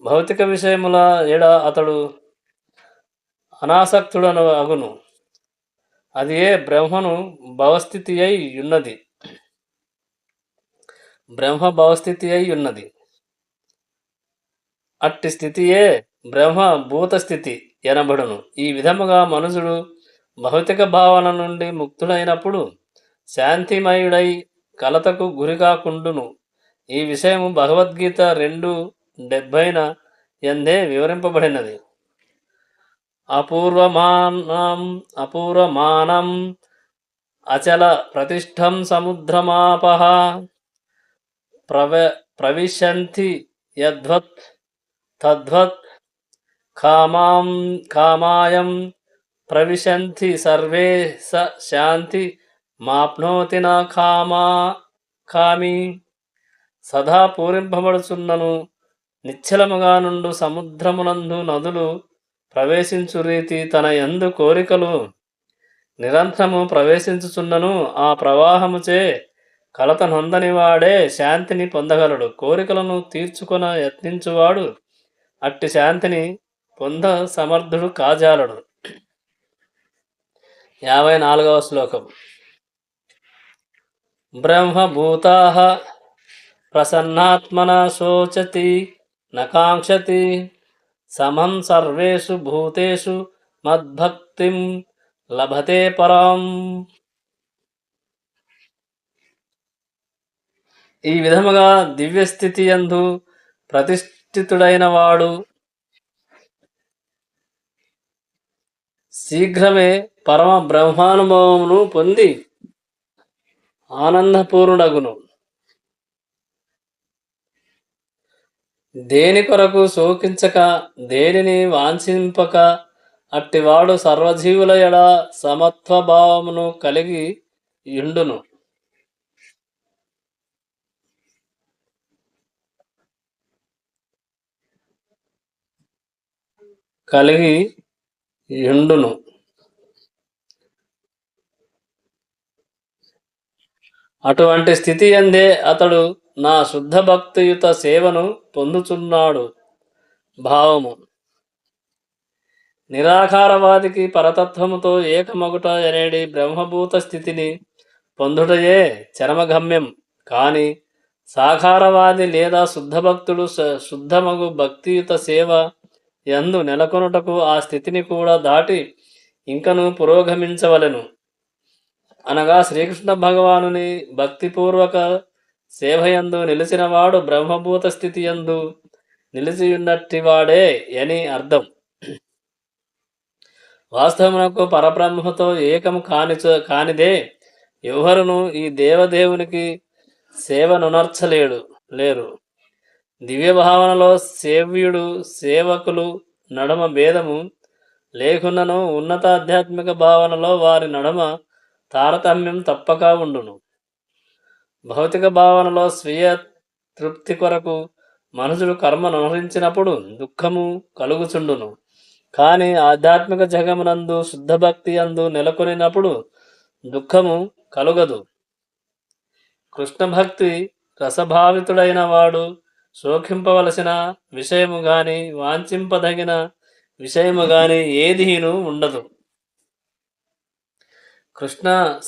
భౌతిక విషయముల ఎడ అతడు అనాసక్తుడను అగును. అది ఏ బ్రహ్మను భవస్థితి అయి ఉన్నది. బ్రహ్మ భవస్థితి అయి ఉన్నది. అట్టి స్థితియే బ్రహ్మ భూత స్థితి ఎనబడును. ఈ విధముగా మనుషుడు భౌతిక భావన నుండి ముక్తుడైనప్పుడు శాంతిమయుడై కలతకు గురికాకుండును. ఈ విషయము భగవద్గీత 2:70 ఎందే వివరింపబడినది. అపూర్వమానం అచల ప్రతిష్టం సముద్రమాపః ప్రవిశంతి యద్వత్ తద్వత్ కామాయం ప్రవిశంతి సర్వే స శాంతి మాప్నోతి నా కామి. సదా పూరింపబడుచున్నను నిశ్చలముగా నుండు సముద్రమునందు నదులు ప్రవేశించు రీతి తన యందు కోరికలు నిరంతరము ప్రవేశించుచున్నను ఆ ప్రవాహముచే కలత నొందనివాడే శాంతిని పొందగలడు. కోరికలను తీర్చుకొన యత్నించువాడు అట్టి శాంతిని పొంద సమర్థుడు కాజాలడు. 54వ శ్లోకం. బ్రహ్మభూతాః ప్రసన్నాత్మనా శోచతి నకాంక్షతి సమం సర్వేషు భూతేషు మద్భక్తిం లభతే పరాం. ఈ విధముగా దివ్యస్థితి యందు ప్రతిష్ఠితుడైన వాడు శీఘ్రమే పరమ బ్రహ్మానుభవమును పొంది ఆనందపూర్ణుడగును. దేని కొరకు శోకించక దేనిని వాంఛింపక అట్టివాడు సర్వజీవుల ఎడ సమత్వభావమును కలిగి యుండును. అటువంటి స్థితి యందే అతడు నా శుద్ధ భక్తియుత సేవను పొందుచున్నాడు. భావము. నిరాకారవాదికి పరతత్వముతో ఏకమగుట అనేడి బ్రహ్మభూత స్థితిని పొందుటయే చరమగమ్యం. కానీ సాకారవాది లేదా శుద్ధభక్తుడు శుద్ధమగు భక్తియుత సేవ యందు నెలకొనుటకు ఆ స్థితిని కూడా దాటి ఇంకను పురోగమించవలెను. అనగా శ్రీకృష్ణ భగవానుని భక్తిపూర్వక సేవయందు నిలిచినవాడు బ్రహ్మభూత స్థితి యందు నిలిచియున్నట్టివాడే అని అర్థం. వాస్తవమునకు పరబ్రహ్మతో ఏకము కానిదే ఎవరును ఈ దేవదేవునికి లేరు. దివ్య భావనలో సేవ్యుడు సేవకులు నడమ భేదము లేకున్నను ఉన్నతాధ్యాత్మిక భావనలో వారి నడమ తారతమ్యం తప్పక ఉండును. భౌతిక భావనలో స్వీయ తృప్తి కొరకు మనుషుడు కర్మను అనుసరించినప్పుడు దుఃఖము కలుగుచుండును. కానీ ఆధ్యాత్మిక జగమునందు శుద్ధభక్తి యందు నెలకొనినప్పుడు దుఃఖము కలుగదు. కృష్ణభక్తి రసభావితుడైన వాడు శోకింపవలసిన విషయము గాని వాంఛింపదగిన విషయము గాని ఏదీను ఉండదు.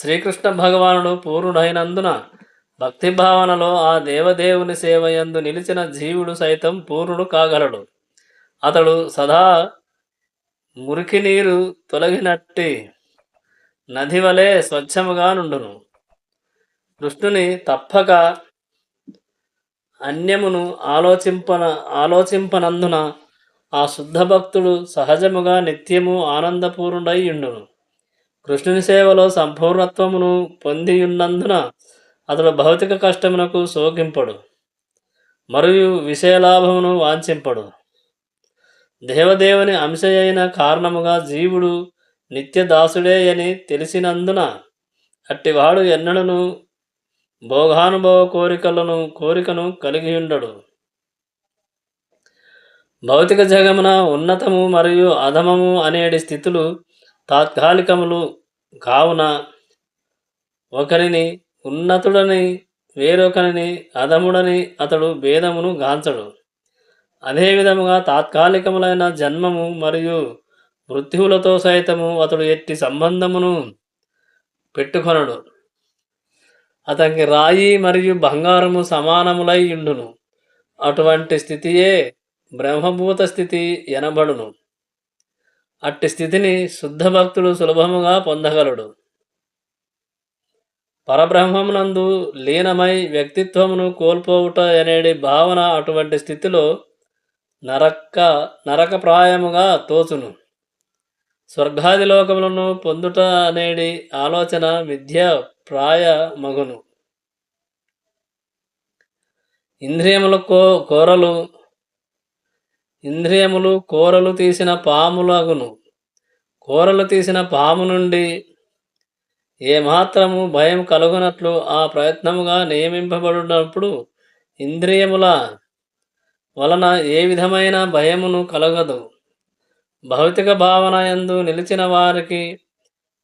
శ్రీకృష్ణ భగవానుడు పూర్ణుడైనందున భక్తి భావనలో ఆ దేవదేవుని సేవయందు నిలిచిన జీవుడు సైతం పూర్ణుడు కాగలడు. అతడు సదా మురికి నీరు తొలగినట్టి నది వలె స్వచ్ఛముగా నుండును. కృష్ణుని తప్పక అన్యమును ఆలోచింపనందున ఆ శుద్ధ భక్తుడు సహజముగా నిత్యము ఆనందపూర్ణుడై ఉండును. కృష్ణుని సేవలో సంపూర్ణత్వమును పొందియున్నందున అతడు భౌతిక కష్టమునకు శోకింపడు మరియు విషయలాభమును వాంఛింపడు. దేవదేవుని అంశయైన కారణముగా జీవుడు నిత్యదాసుడే అని తెలిసినందున అట్టివాడు ఎన్నడను భోగానుభవ కోరికను కలిగి ఉండడు. భౌతిక జగమున ఉన్నతము మరియు అధమము అనేటి స్థితులు తాత్కాలికములు కావున ఒకరిని ఉన్నతుడని వేరొకరిని అధముడని అతడు భేదమును గాంచడు. అదేవిధముగా తాత్కాలికములైన జన్మము మరియు మృత్యువులతో సైతము అతడు ఎట్టి సంబంధమును పెట్టుకొనడు. అతనికి రాయి మరియు బంగారము సమానములై ఉండును. అటువంటి స్థితియే బ్రహ్మభూత స్థితి ఎనబడును. అట్టి స్థితిని శుద్ధ భక్తుడు సులభముగా పొందగలడు. పరబ్రహ్మమునందు లీనమై వ్యక్తిత్వమును కోల్పోవుట అనేది భావన అటువంటి స్థితిలో నరకప్రాయముగా తోచును. స్వర్గాది లోకములను పొందుట అనేది ఆలోచన విద్య ప్రాయ మగును. ఇంద్రియములు కోరలు తీసిన పాములగును. కోరలు తీసిన పాము నుండి ఏమాత్రము భయం కలుగునట్లు ఆ ప్రయత్నముగా నియమింపబడినప్పుడు ఇంద్రియముల వలన ఏ విధమైన భయమును కలగదు. భౌతిక భావన యందు నిలిచిన వారికి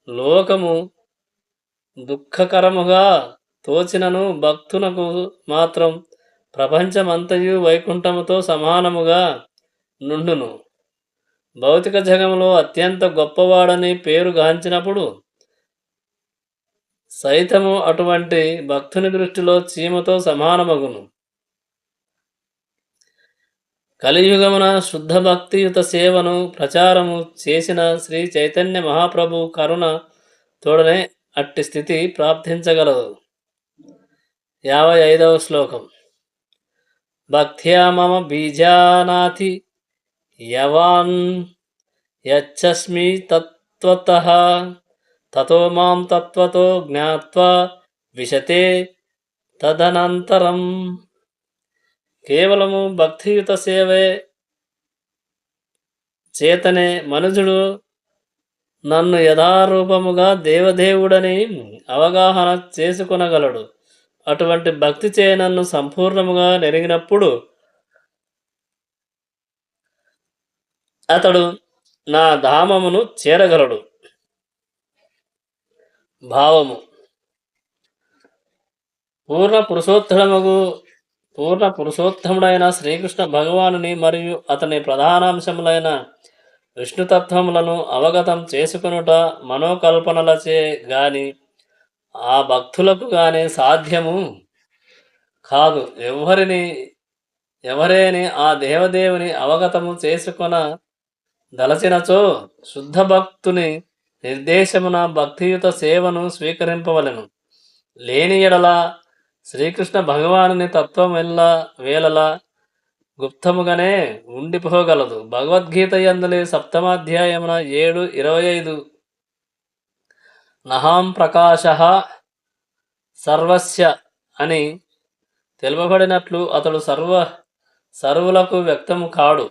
లోకము దుఃఖకరముగా తోచినను భక్తునకు మాత్రం ప్రపంచమంతయు వైకుంఠముతో సమానముగా నుండును. భౌతిక జగములో అత్యంత గొప్పవాడని పేరు గాంచినప్పుడు సైతము అటువంటి భక్తుని దృష్టిలో చీమతో సమానమగును. కలియుగమున శుద్ధ భక్తియుత సేవను ప్రచారము చేసిన శ్రీ చైతన్య మహాప్రభు కరుణ తోడనే అట్టి స్థితి ప్రాప్తించగలదు. 55వ శ్లోకం. భక్త్యా మమ బీజానాథి యవాన్ యచ్చస్మి తత్వతః తతో మాం తత్వతో జ్ఞాత్వా విశతే తదనంతరం. కేవలము భక్తియుత సేవే చేతనే మనుజుడు నన్ను యథారూపముగా దేవదేవుడని అవగాహన చేసుకొనగలడు. అటువంటి భక్తిచే నన్ను సంపూర్ణముగా నెరిగినప్పుడు అతడు నా ధామమును చేరగలడు. భావము. పూర్ణ పురుషోత్తముడైన శ్రీకృష్ణ భగవానుని మరియు అతని ప్రధానాంశములైన విష్ణుతత్వములను అవగతం చేసుకొనుట మనోకల్పనలచే గాని ఆ భక్తులకు గాని సాధ్యము కాదు. ఎవరేని ఆ దేవదేవుని అవగతము చేసుకొన దలచినచో శుద్ధ భక్తుని నిర్దేశమున భక్తియుత సేవను స్వీకరింపవలెను. లేని ఎడల శ్రీకృష్ణ భగవానుని తత్వం వేళలా గుప్తముగానే ఉండిపోగలదు. భగవద్గీత యందలి 7వ అధ్యాయమున 7:25 నహాం ప్రకాశః సర్వస్య అని తెలుపబడినట్లు అతడు సర్వులకు వ్యక్తము కాడు.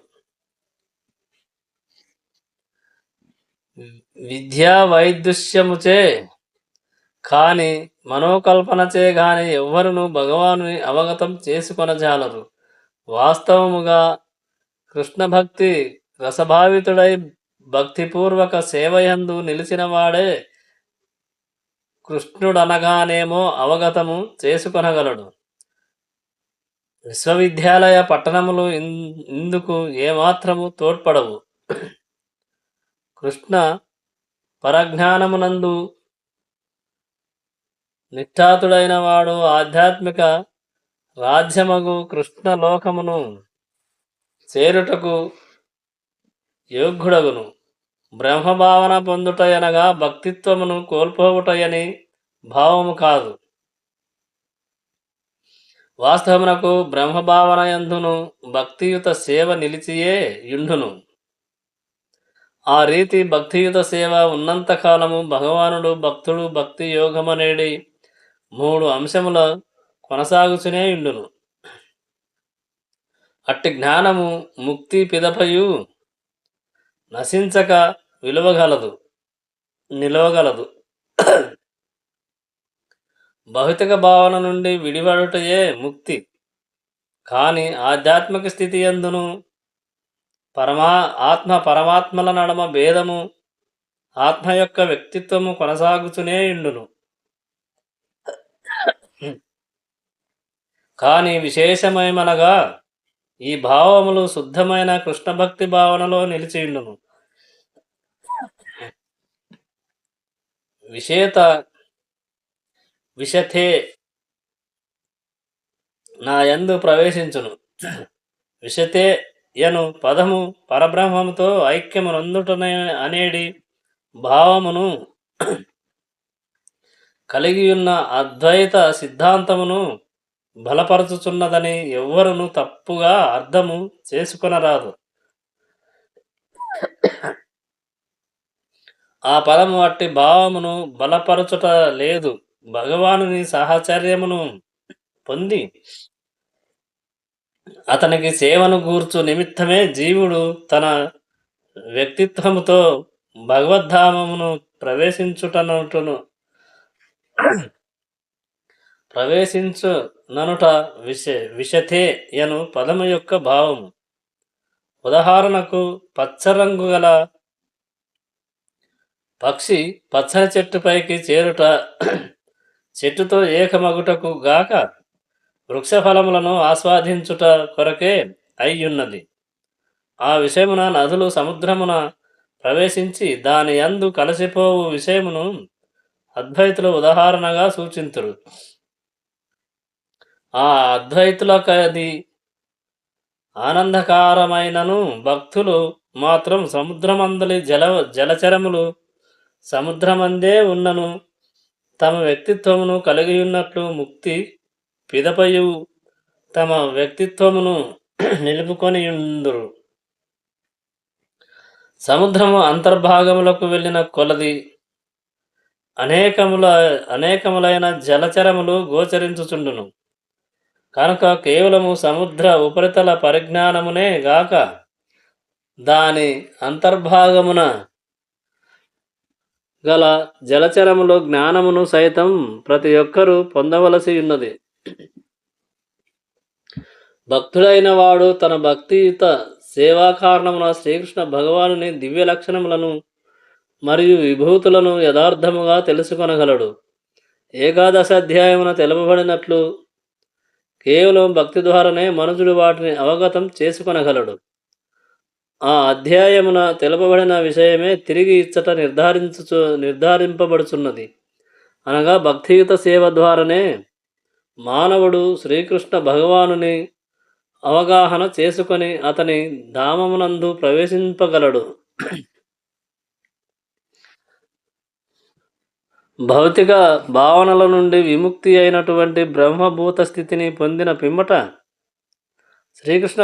విద్యా వైదుష్యముచే కాని మనోకల్పనచే గాని ఎవ్వరును భగవానుని అవగతం చేసుకొనజాలరు. వాస్తవముగా కృష్ణ భక్తి రసభావితుడై భక్తిపూర్వక సేవయందు నిలిచినవాడే కృష్ణుడనగానేమో అవగతము చేసుకొనగలడు. విశ్వవిద్యాలయ పట్టణములు ఇందుకు ఏమాత్రము తోడ్పడవు. కృష్ణ పరజ్ఞానమునందు నిష్ఠాతుడైన వాడు ఆధ్యాత్మిక రాజ్యమగు కృష్ణ లోకమును చేరుటకు యోగ్యుడగును. బ్రహ్మభావన పొందుటయనగా భక్తిత్వమును కోల్పోవుటయని భావము కాదు. వాస్తవమునకు బ్రహ్మభావన యందును భక్తియుత సేవ నిలిచియే యుండును. ఆ రీతి భక్తియుత సేవ ఉన్నంతకాలము భగవానుడు భక్తుడు భక్తి యోగమనేది 3 అంశముల కొనసాగుచునే యుండును. అట్టి జ్ఞానము ముక్తి పిదపయు నశించక నిలవగలదు. భౌతిక భావన నుండి విడివడుటయే ముక్తి. కానీ ఆధ్యాత్మిక స్థితి యందును పరమాత్మల నడమ భేదము ఆత్మ యొక్క వ్యక్తిత్వము కొనసాగుచునే యుండును. కానీ విశేషమేమనగా ఈ భావములు శుద్ధమైన కృష్ణభక్తి భావనలో నిలిచియుండును. విషేత విశతే నా యందు ప్రవేశించును. విశతే యను పదము పరబ్రహ్మముతో ఐక్యమునందుటనే అనేడి భావమును కలిగియున్న అద్వైత సిద్ధాంతమును బలపరచుచున్నదని ఎవ్వరును తప్పుగా అర్థము చేసుకొనరాదు. ఆ పదము అట్టి భావమును బలపరచుట లేదు. భగవానుని సాహచర్యమును పొంది అతనికి సేవను గూర్చు నిమిత్తమే జీవుడు తన వ్యక్తిత్వముతో భగవద్ధామమును ప్రవేశించుటనుటను ప్రవేశించుననుట విశతే యను పదము యొక్క భావము. ఉదాహరణకు పచ్చరంగు గల పక్షి పచ్చని చెట్టుపైకి చేరుట చెట్టుతో ఏకమగుటకు గాక వృక్షఫలములను ఆస్వాదించుట కొరకే అయ్యున్నది. ఆ విషయమున నదులు సముద్రమున ప్రవేశించి దాని యందు కలసిపోవు విషయమును అద్వైతులు ఉదాహరణగా సూచింతురు. ఆ అద్వైతులకది ఆనందకారమైనను భక్తులు మాత్రం సముద్రమందలి జలచరములు సముద్రమందే ఉన్నను తమ వ్యక్తిత్వమును కలిగియున్నట్లు ముక్తి పిదపయు తమ వ్యక్తిత్వమును నిలుపుకొనియుందురు. సముద్రము అంతర్భాగములకు వెళ్ళిన కొలది అనేకములైన జలచరములు గోచరించుచుండును. కనుక కేవలము సముద్ర ఉపరితల పరిజ్ఞానమునే గాక దాని అంతర్భాగమున గల జలచరములో జ్ఞానమును సైతం ప్రతి ఒక్కరూ పొందవలసి ఉన్నది. భక్తుడైన వాడు తన భక్తియుత సేవా కారణమున శ్రీకృష్ణ భగవానుని దివ్య లక్షణములను మరియు విభూతులను యథార్థముగా తెలుసుకొనగలడు. ఏకాదశ అధ్యాయమున తెలుపబడినట్లు కేవలం భక్తి ద్వారానే మనుషుడు వాటిని అవగతం చేసుకొనగలడు. ఆ అధ్యాయమున తెలుపబడిన విషయమే తిరిగి ఇచ్చట నిర్ధారింపబడుచున్నది. అనగా భక్తియుత సేవ ద్వారానే మానవుడు శ్రీకృష్ణ భగవానుని అవగాహన చేసుకొని అతని ధామమునందు ప్రవేశింపగలడు. భౌతిక భావనల నుండి విముక్తి అయినటువంటి బ్రహ్మభూత స్థితిని పొందిన పిమ్మట శ్రీకృష్ణ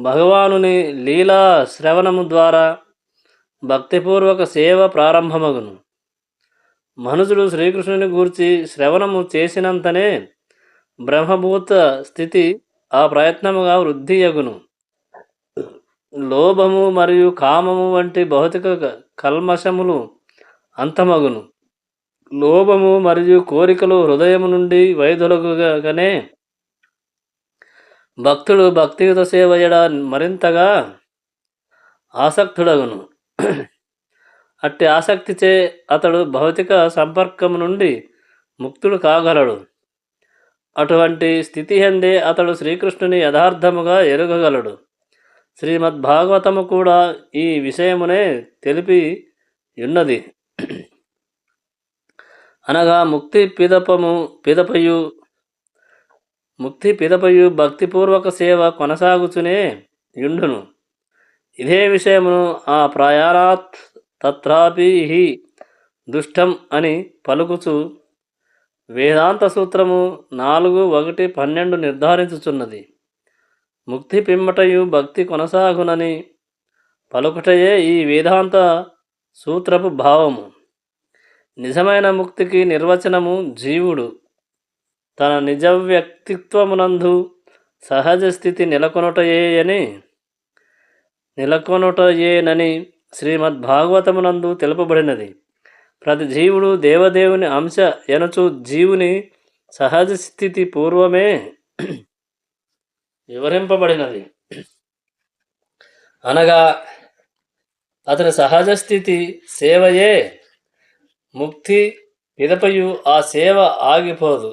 భగవానుని లీలా శ్రవణము ద్వారా భక్తిపూర్వక సేవ ప్రారంభమగును. మనుషుడు శ్రీకృష్ణుని గూర్చి శ్రవణము చేసినంతనే బ్రహ్మభూత స్థితి ఆ ప్రయత్నముగా వృద్ధి అగును. లోభము మరియు కామము వంటి భౌతిక కల్మషములు అంతమగును. లోభము మరియు కోరికలు హృదయము నుండి వైదొలగగానే భక్తుడు భక్తియుత సేవ ఎడ మరింతగా ఆసక్తుడగును. అట్టి ఆసక్తిచే అతడు భౌతిక సంపర్కము నుండి ముక్తుడు కాగలడు. అటువంటి స్థితి అందే అతడు శ్రీకృష్ణుని యథార్థముగా ఎరుగగలడు. శ్రీమద్భాగవతము కూడా ఈ విషయమునే తెలిపి ఉన్నది. అనగా ముక్తి పిదపయు భక్తిపూర్వక సేవ కొనసాగుచునే యుండును. ఇదే విషయమును ఆ ప్రయాణాత్ తత్రాపి హి దుష్టం అని పలుకుచు వేదాంత సూత్రము 4:1-12 నిర్ధారించుచున్నది. ముక్తి పిమ్మటయు భక్తి కొనసాగునని పలుకుటయే ఈ వేదాంత సూత్రపు భావము. నిజమైన ముక్తికి నిర్వచనము జీవుడు తన నిజ వ్యక్తిత్వమునందు సహజ స్థితి నెలకొనుటయేనని శ్రీమద్భాగవతమునందు తెలుపబడినది. ప్రతి జీవుడు దేవదేవుని అంశ ఎనుచు జీవుని సహజ స్థితి పూర్వమే వివరింపబడినది. అనగా అతని సహజ స్థితి సేవయే ముక్తి పిదపయు ఆ సేవ ఆగిపోదు.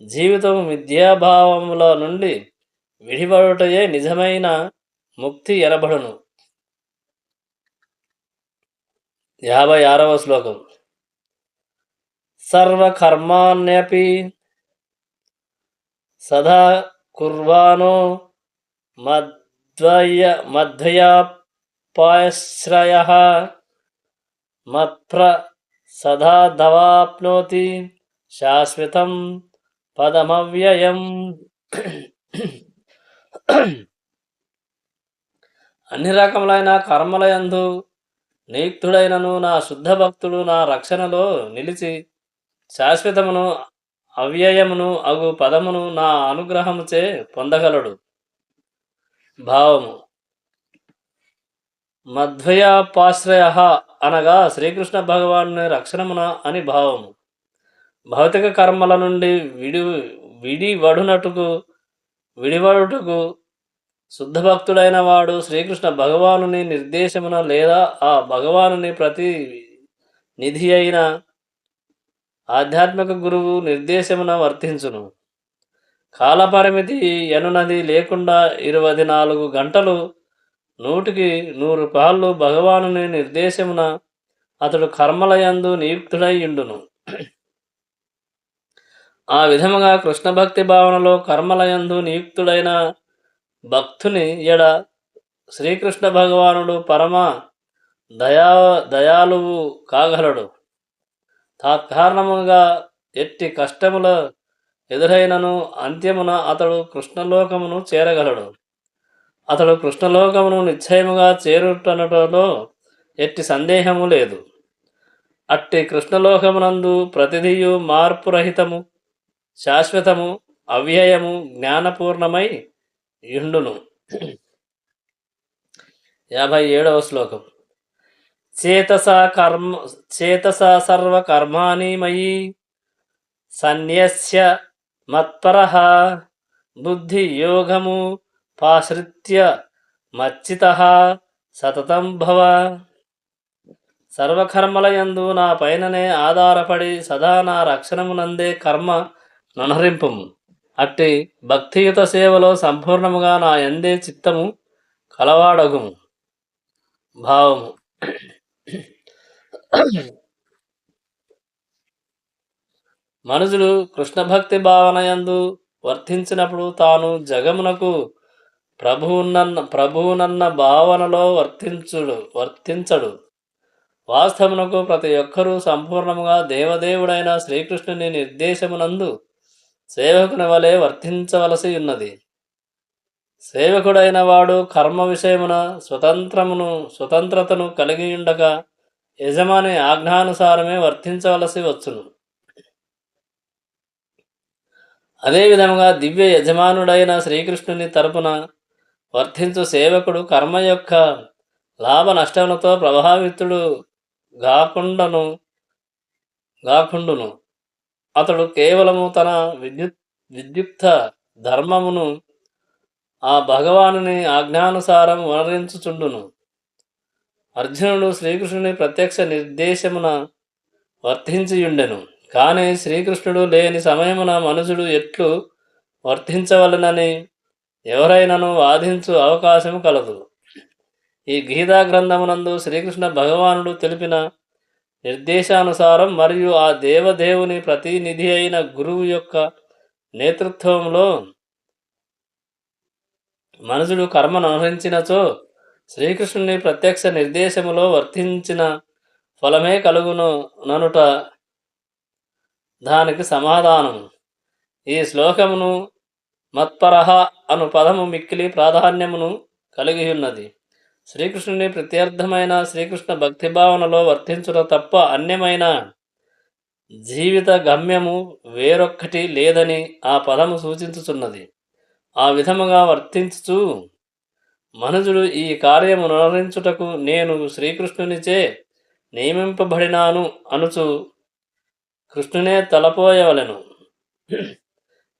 జీవితం విద్యాభావముల నుండి విడిపడుటయే నిజమైన ముక్తి ఎనబడును. 56వ శ్లోకం. సర్వకర్మాణ్యపి సదా కుర్వాణో మద్వయాపాశ్రయః మత్ప్రసాదాదవాప్నోతి శాశ్వతం పదమవ్యయం. అన్ని రకములైన కర్మలయందు నియుక్తుడైనను నా శుద్ధ భక్తుడు నా రక్షణలో నిలిచి శాశ్వతమును అవ్యయమును అగు పదమును నా అనుగ్రహముచే పొందగలడు. భావము: మధ్వయాపాశ్రయ అనగా శ్రీకృష్ణ భగవాను రక్షణమున అని భావము. భౌతిక కర్మల నుండి విడివడుటకు శుద్ధభక్తుడైన వాడు శ్రీకృష్ణ భగవానుని నిర్దేశమున లేదా ఆ భగవానుని ప్రతి నిధి అయిన ఆధ్యాత్మిక గురువు నిర్దేశమున వర్తించును. కాలపరిమితి ఎనునది లేకుండా 24 గంటలు 100కి 100 భగవానుని నిర్దేశమున అతడు కర్మలయందు నియుక్తుడై ఉండును. ఆ విధముగా కృష్ణ భక్తి భావనలో కర్మలయందు నియుక్తుడైన భక్తుని ఎడ శ్రీకృష్ణ భగవానుడు పరమ దయాలువు కాగలడు. తత్కారణముగా ఎట్టి కష్టముల ఎదురైనను అంత్యమున అతడు కృష్ణలోకమును చేరగలడు. అతడు కృష్ణలోకమును నిశ్చయముగా చేరుటనటలో ఎట్టి సందేహము లేదు. అట్టి కృష్ణలోకమునందు ప్రతిదియు మార్పురహితము, శాశ్వతము, అవ్యయము, జ్ఞానపూర్ణమై యుండును. 57వ శ్లోకం. చేతసా సర్వకర్మాణి మయి సన్యస్య మత్పరః బుద్ధియోగము పాశ్రిత్య మచ్చితః సతతం భవ. సర్వకర్మలయందు నా పైననే ఆధారపడి సదా నా రక్షణమునందే కర్మ నొనరింపుము. అట్టి భక్తియుత సేవలో సంపూర్ణముగా నా యందే చిత్తము కలవాడగుము. భావము: మనుషుడు కృష్ణభక్తి భావనయందు వర్తించినప్పుడు తాను జగమునకు ప్రభువునన్న భావనలో వర్తించడు. వాస్తవమునకు ప్రతి ఒక్కరూ సంపూర్ణముగా దేవదేవుడైన శ్రీకృష్ణుని నిర్దేశమునందు సేవకుని వలె వర్తించవలసి ఉన్నది. సేవకుడైన వాడు కర్మ విషయమున స్వతంత్రతను కలిగియుండక యజమాని ఆజ్ఞానుసారమే వర్తించవలసి వచ్చును. అదేవిధముగా దివ్య యజమానుడైన శ్రీకృష్ణుని తరపున వర్తించు సేవకుడు కర్మ యొక్క లాభ నష్టములతో ప్రభావితుడు గాకుండును. అతడు కేవలము తన విద్యుక్త ధర్మమును ఆ భగవానుని ఆజ్ఞానుసారం వనరించుచుండును. అర్జునుడు శ్రీకృష్ణుని ప్రత్యక్ష నిర్దేశమున వర్తించియుండెను. కానీ శ్రీకృష్ణుడు లేని సమయమున మనుషుడు ఎట్లు వర్తించవలనని ఎవరైనాను వాదించు అవకాశము కలదు. ఈ గీతా గ్రంథమునందు శ్రీకృష్ణ భగవానుడు తెలిపిన నిర్దేశానుసారం మరియు ఆ దేవదేవుని ప్రతినిధి అయిన గురువు యొక్క నేతృత్వంలో మనుషుడు కర్మను అనుసరించినచో శ్రీకృష్ణుని ప్రత్యక్ష నిర్దేశములో వర్తించిన ఫలమే కలుగును ననుట దానికి సమాధానం. ఈ శ్లోకమును మత్పరః అను పదము మిక్కిలి ప్రాధాన్యమును కలిగి ఉన్నది. శ్రీకృష్ణుని ప్రత్యర్థమైన శ్రీకృష్ణ భక్తిభావనలో వర్తించుట తప్ప అన్యమైన జీవిత గమ్యము వేరొక్కటి లేదని ఆ పదము సూచించుచున్నది. ఆ విధముగా వర్తించుచు మనుజుడు ఈ కార్యము నిర్వహించుటకు నేను శ్రీకృష్ణునిచే నియమింపబడినాను అనుచు కృష్ణునే తలపోయవలెను.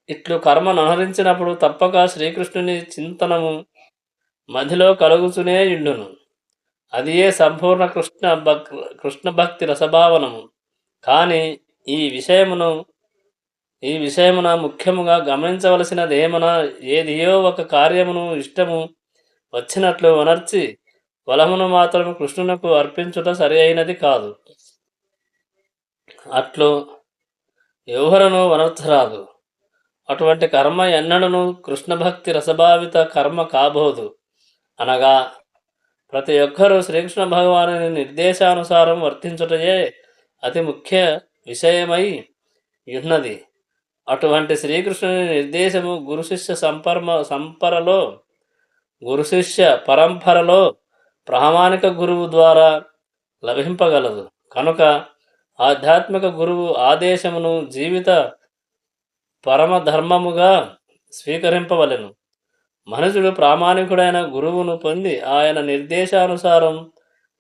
ఇట్లు కర్మను అనుసరించినప్పుడు తప్పక శ్రీకృష్ణుని చింతనము మదిలో కలుగుచునే యుండును. అదియే సంపూర్ణ కృష్ణ భక్తి రసభావనము. కానీ ఈ విషయమున ముఖ్యముగా గమనించవలసినదేమన ఏదియో ఒక కార్యమును ఇష్టము వచ్చినట్లు వనర్చి ఫలమును మాత్రం కృష్ణునకు అర్పించుట సరి అయినది కాదు. అట్లు ఎవరను వనర్చరాదు. అటువంటి కర్మ ఎన్నడను కృష్ణభక్తి రసభావిత కర్మ కాబోదు. అనగా ప్రతి ఒక్కరూ శ్రీకృష్ణ భగవానుని నిర్దేశానుసారం వర్తించుటయే అతి ముఖ్య విషయమై ఉన్నది. అటువంటి శ్రీకృష్ణుని నిర్దేశము గురు శిష్య పరంపరలో ప్రామాణిక గురువు ద్వారా లభింపగలదు. కనుక ఆధ్యాత్మిక గురువు ఆదేశమును జీవిత పరమధర్మముగా స్వీకరింపవలెను. మనుషుడు ప్రామాణికుడైన గురువును పొంది ఆయన నిర్దేశానుసారం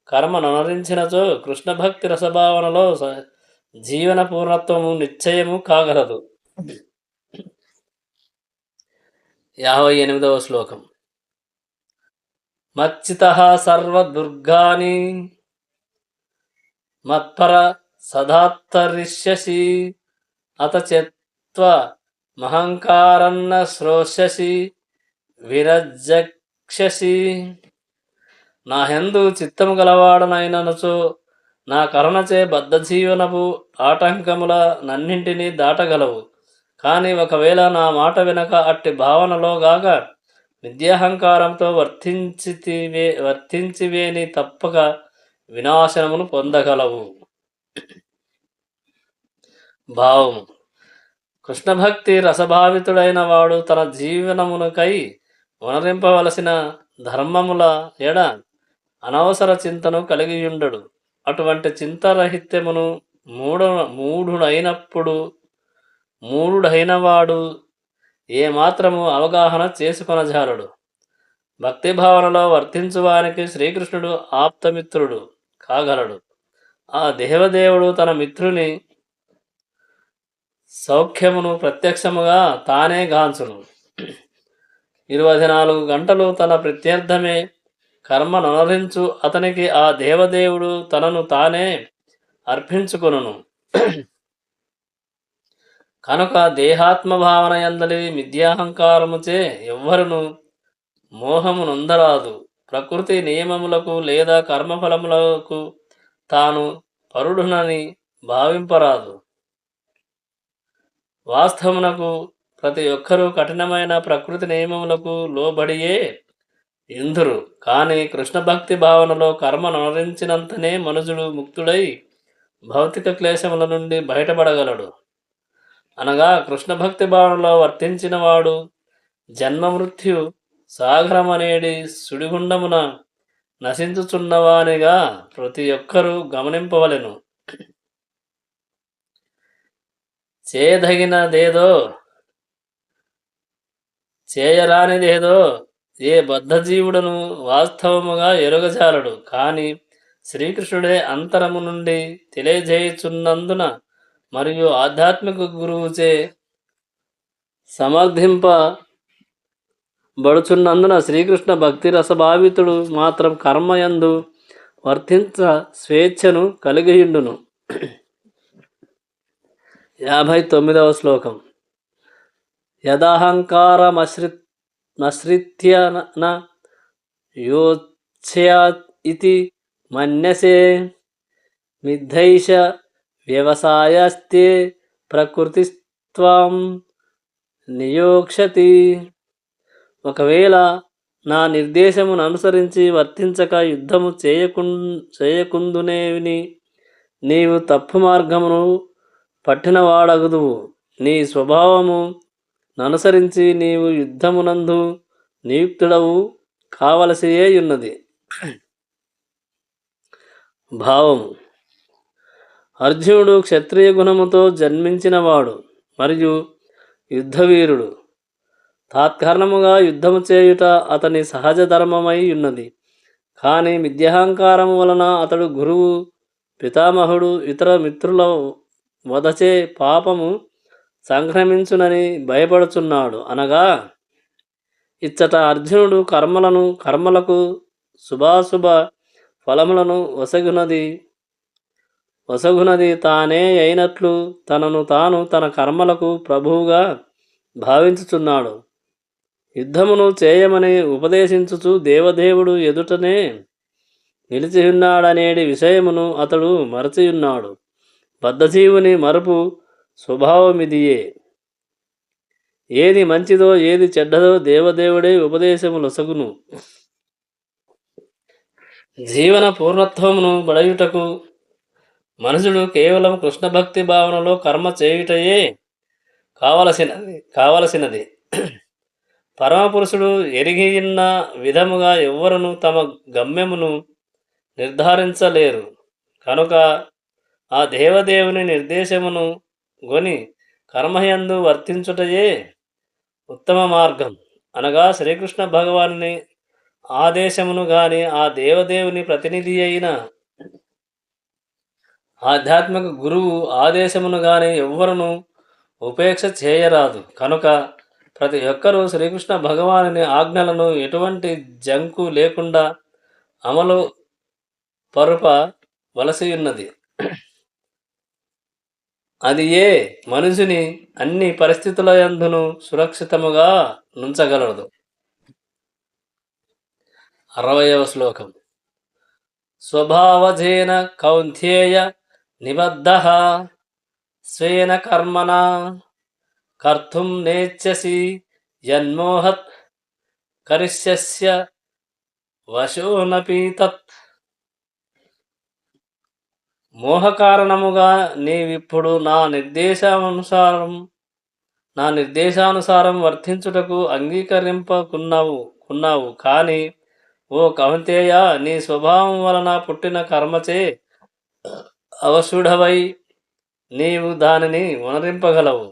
కర్మననుసరించినచో కృష్ణభక్తి రసభావనలో జీవన పూర్ణత్వము నిశ్చయము కాగలదు. 58వ శ్లోకం. మచ్చితః సర్వదుర్గాని మత్పర సదాత్తరిష్యసి అత చెత్వ మహంకారన్న శ్రోష్యసి విరజక్షసి. నా యందు చిత్తము గలవాడనైనచో నా కరుణచే బద్ధజీవనపు ఆటంకముల నన్నింటినీ దాటగలవు. కానీ ఒకవేళ నా మాట వినక అట్టి భావనలో గాక విద్యాహంకారంతో వర్తించివేని తప్పక వినాశనమును పొందగలవు. భావము. కృష్ణభక్తి రసభావితుడైన వాడు తన జీవనమునకై వనరింపవలసిన ధర్మముల ఎడ అనవసర చింతను కలిగియుండడు. అటువంటి చింతరహిత్యమును మూఢుడైనవాడు ఏమాత్రము అవగాహన చేసుకొనజాలడు. భక్తిభావనలో వర్తించువానికి శ్రీకృష్ణుడు ఆప్తమిత్రుడు కాగలడు. ఆ దేవదేవుడు తన మిత్రుని సౌఖ్యమును ప్రత్యక్షముగా తానే గాంచును. 24 గంటలు తన ప్రత్యర్థమే కర్మననుసరించు అతనికి ఆ దేవదేవుడు తనను తానే అర్పించుకొనును. కనుక దేహాత్మభావన యందలి మిథ్యాహంకారముచే ఎవ్వరును మోహము నొందరాదు. ప్రకృతి నియమములకు లేదా కర్మఫలములకు తాను పరుడునని భావింపరాదు. వాస్తవమునకు ప్రతి ఒక్కరూ కఠినమైన ప్రకృతి నియమములకు లోబడియే ఇందురు. కానీ కృష్ణభక్తి భావనలో కర్మననుసరించినంతనే మనుజుడు ముక్తుడై భౌతిక క్లేశముల నుండి బయటపడగలడు. అనగా కృష్ణభక్తి భావనలో వర్తించినవాడు జన్మమృత్యు సాగరమనేడి సుడిగుండమున నశించుచున్నవానిగా ప్రతి ఒక్కరూ గమనింపవలెను. చేయదగినదేదో చేయరానిదేదో ఏ బద్ధజీవుడను వాస్తవముగా ఎరుగజాలడు. కానీ శ్రీకృష్ణుడే అంతరము నుండి తెలియజేయుచున్నందున మరియు ఆధ్యాత్మిక గురువుచే సమర్థింపబడుచున్నందున శ్రీకృష్ణ భక్తి రసభావితుడు మాత్రం కర్మయందు వర్తించ స్వేచ్ఛను కలిగియుండును. 59వ శ్లోకం. యదహంకారమశ్రిత్య న యోచ్యాత్ ఇతి మన్యసే మిథ్యైష వ్యవసాయస్తే ప్రకృతిస్త్వం నియోక్షతి. ఒకవేళ నా నిర్దేశమును అనుసరించి వర్తించక యుద్ధము చేయకుందునేని నీవు తప్పు మార్గమును పట్టినవాడగుదువు. నీ స్వభావము ననుసరించి నీవు యుద్ధమునందు నియుక్తుడవు కావలసియే ఉన్నది. భావము. అర్జునుడు క్షత్రియ గుణముతో జన్మించినవాడు మరియు యుద్ధవీరుడు. తాత్కారణముగా యుద్ధము చేయుట అతని సహజ ధర్మమై ఉన్నది. కానీ మిథ్యాహంకారము వలన అతడు గురువు, పితామహుడు, ఇతర మిత్రుల వధచే పాపము సంక్రమించునని భయపడుచున్నాడు. అనగా ఇచ్చట అర్జునుడు కర్మలకు శుభాశుభ ఫలములను వసగునది తానే అయినట్లు తనను తాను తన కర్మలకు ప్రభువుగా భావించుచున్నాడు. యుద్ధమును చేయమని ఉపదేశించుచు దేవదేవుడు ఎదుటనే నిలిచియున్నాడనేటి విషయమును అతడు మరచియున్నాడు. బద్ధజీవుని మరుపు స్వభావమిదియే. ఏది మంచిదో ఏది చెడ్డదో దేవదేవుడే ఉపదేశములొసగును. జీవన పూర్ణత్వమును బడయుటకు మనుషుడు కేవలం కృష్ణ భక్తి భావనలో కర్మ చేయుటయే కావలసినది. పరమపురుషుడు ఎరిగియున్న విధముగా ఎవ్వరును తమ గమ్యమును నిర్ధారించలేరు. కనుక ఆ దేవదేవుని నిర్దేశమును గొని కర్మయందు వర్తించుటయే ఉత్తమ మార్గం. అనగా శ్రీకృష్ణ భగవానుని ఆదేశమును గాని ఆ దేవదేవుని ప్రతినిధి అయిన ఆధ్యాత్మిక గురువు ఆదేశమును గాని ఎవ్వరును ఉపేక్ష చేయరాదు. కనుక ప్రతి ఒక్కరూ శ్రీకృష్ణ భగవానుని ఆజ్ఞలను ఎటువంటి జంకు లేకుండా అమలు పరుప వలసి ఉన్నది. అది ఏ మనుషుని అన్ని పరిస్థితుల యందును సురక్షితముగా నుంచగలదు. 60వ శ్లోకం. స్వభావజేన కౌంథేయ నిబద్ధః స్వేన కర్మణా కర్తుం నేచ్ఛసి యన్మోహత్ కరిష్యస్య వశోనపి తత్. మోహకారణముగా నీవిప్పుడు నా నిర్దేశానుసారం వర్తించుటకు అంగీకరింపకున్నావు. కానీ ఓ కౌంతేయ, నీ స్వభావం వలన పుట్టిన కర్మచే అవశుఢవై నీవు దానిని ఉనరింపగలవు.